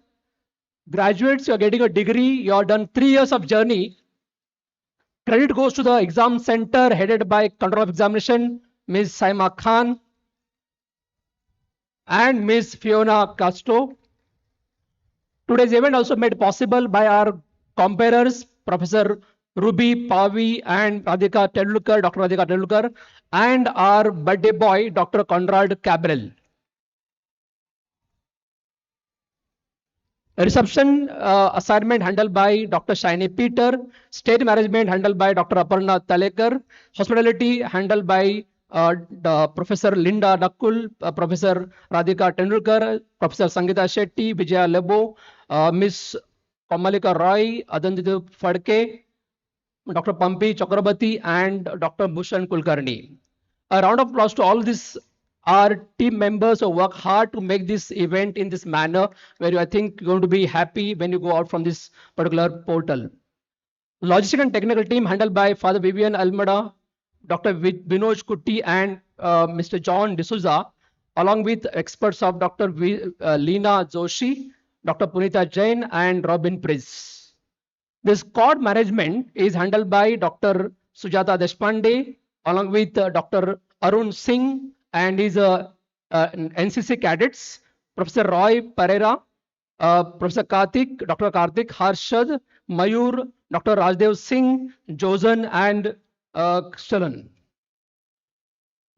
Graduates, you are getting a degree. You have done 3 years of journey. Credit goes to the exam center headed by Control of Examination, Ms. Saima Khan and Ms. Fiona Casto. Today's event also made possible by our comparers, Professor Ruby Pavi and Radhika Tendulkar, Dr. Radhika Tendulkar, and our birthday boy, Dr. Conrad Cabral. Reception assignment handled by Dr. Shiny Peter, stage management handled by Dr. Aparna Talekar, hospitality handled by Professor Linda Nakul, Professor Radhika Tendulkar, Professor Sangeeta Shetty, Vijaya Lebo, Miss Kamalika Roy, Adandita Fadke, Dr. Pampi Chakrabarti, and Dr. Bhushan Kulkarni. A round of applause to all these our team members who work hard to make this event in this manner, where you, I think, going to be happy when you go out from this particular portal. Logistic and technical team handled by Father Vivian Almada, Dr. Vinoj Kutti, and Mr. John D'Souza, along with experts of Dr. Leena Joshi, Dr. Punita Jain, and Robin Pris. This CORD management is handled by Dr. Sujata Deshpande, along with Dr. Arun Singh and his NCC cadets, Professor Roy Pereira, Professor Karthik, Dr. Karthik, Harshad, Mayur, Dr. Rajdev Singh, Josan, and Shalan.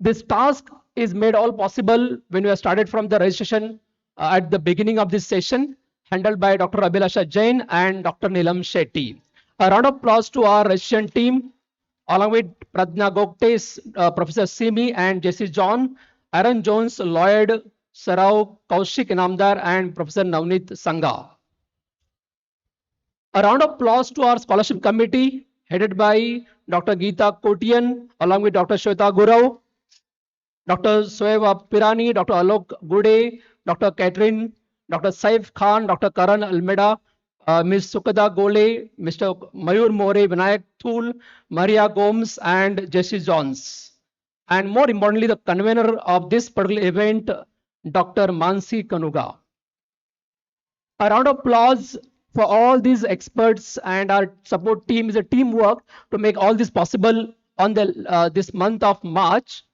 This task is made all possible when we have started from the registration at the beginning of this session, handled by Dr. Abhilasha Jain and Dr. Neelam Shetty. A round of applause to our registration team. along with Pradnya Gokte, Professor Simi and Jesse John, Aaron Jones, Lloyd, Sarao, Kaushik Inamdar, and Professor Navneet Sangha. A round of applause to our scholarship committee headed by Dr. Geeta Kotian along with Dr. Shweta Gurau, Dr. Soeva Pirani, Dr. Alok Gude, Dr. Catherine, Dr. Saif Khan, Dr. Karan Almeida, Ms. Sukada Gole, Mr. Mayur More, Vinayak Thul, Maria Gomes, and Jesse Johns. And more importantly, the convener of this particular event, Dr. Mansi Kanuga. A round of applause for all these experts and our support team. Is a teamwork to make all this possible on the this month of March.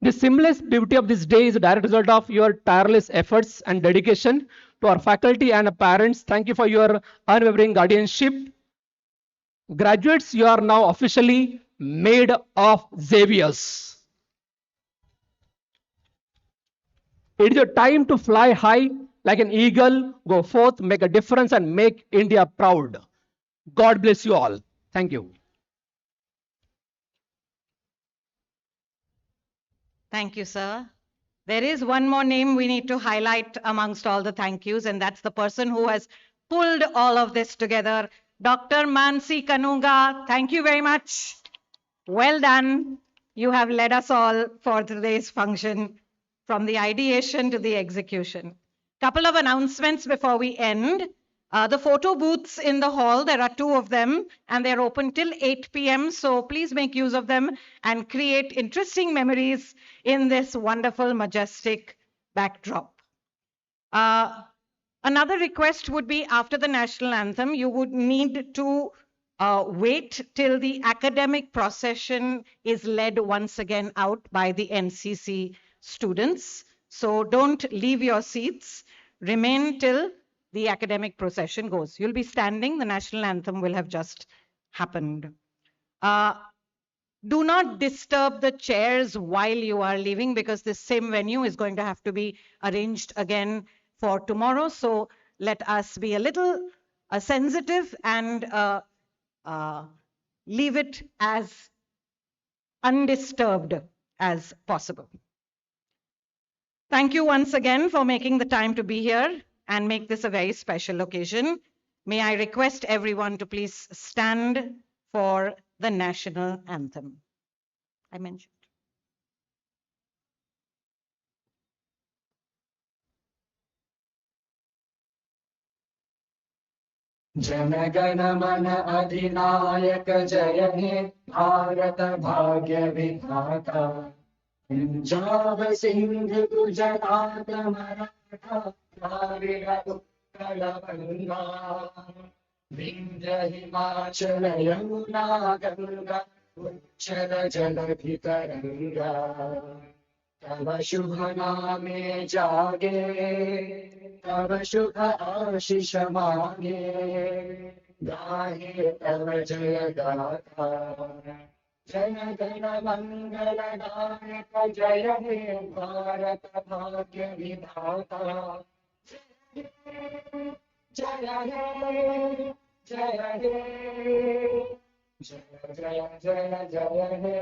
The seamless beauty of this day is a direct result of your tireless efforts and dedication. To our faculty and parents, thank you for your unwavering guardianship. Graduates, you are now officially made of Xaviers. It is your time to fly high like an eagle, go forth, make a difference, and make India proud. God bless you all. Thank you. Thank you, sir. There is one more name we need to highlight amongst all the thank yous, and that's the person who has pulled all of this together, Dr. Mansi Kanuga. Thank you very much. Well done. You have led us all for today's function, from the ideation to the execution. Couple of announcements before we end. The photo booths in the hall, there are 2 of them, and they're open till 8 p.m. So please make use of them and create interesting memories in this wonderful, majestic backdrop. Another request would be after the national anthem, you would need to wait till the academic procession is led once again out by the NCC students. So don't leave your seats. Remain till the academic procession goes. You'll be standing. The national anthem will have just happened. Do not disturb the chairs while you are leaving, because this same venue is going to have to be arranged again for tomorrow. So let us be a little sensitive and leave it as undisturbed as possible. Thank you once again for making the time to be here and make this a very special occasion. May I request everyone to please stand for the national anthem. I mentioned. जनगण मन अधिनायक जय हे भारत भाग्य विधाता पंजाब सिंध गुजरात मराठा द्राविड उत्कल बंगा विंध्य हिमाचल यमुना गंगा उच्चल जलधि तरंगा तव शुभ नामे जागे तव शुभ आशीष मांगे गाहे तव जय गाथा जन गण मंगल गायक जय हे भारत भाग्य विधाता जय हे जय हे जय जय जय जय हे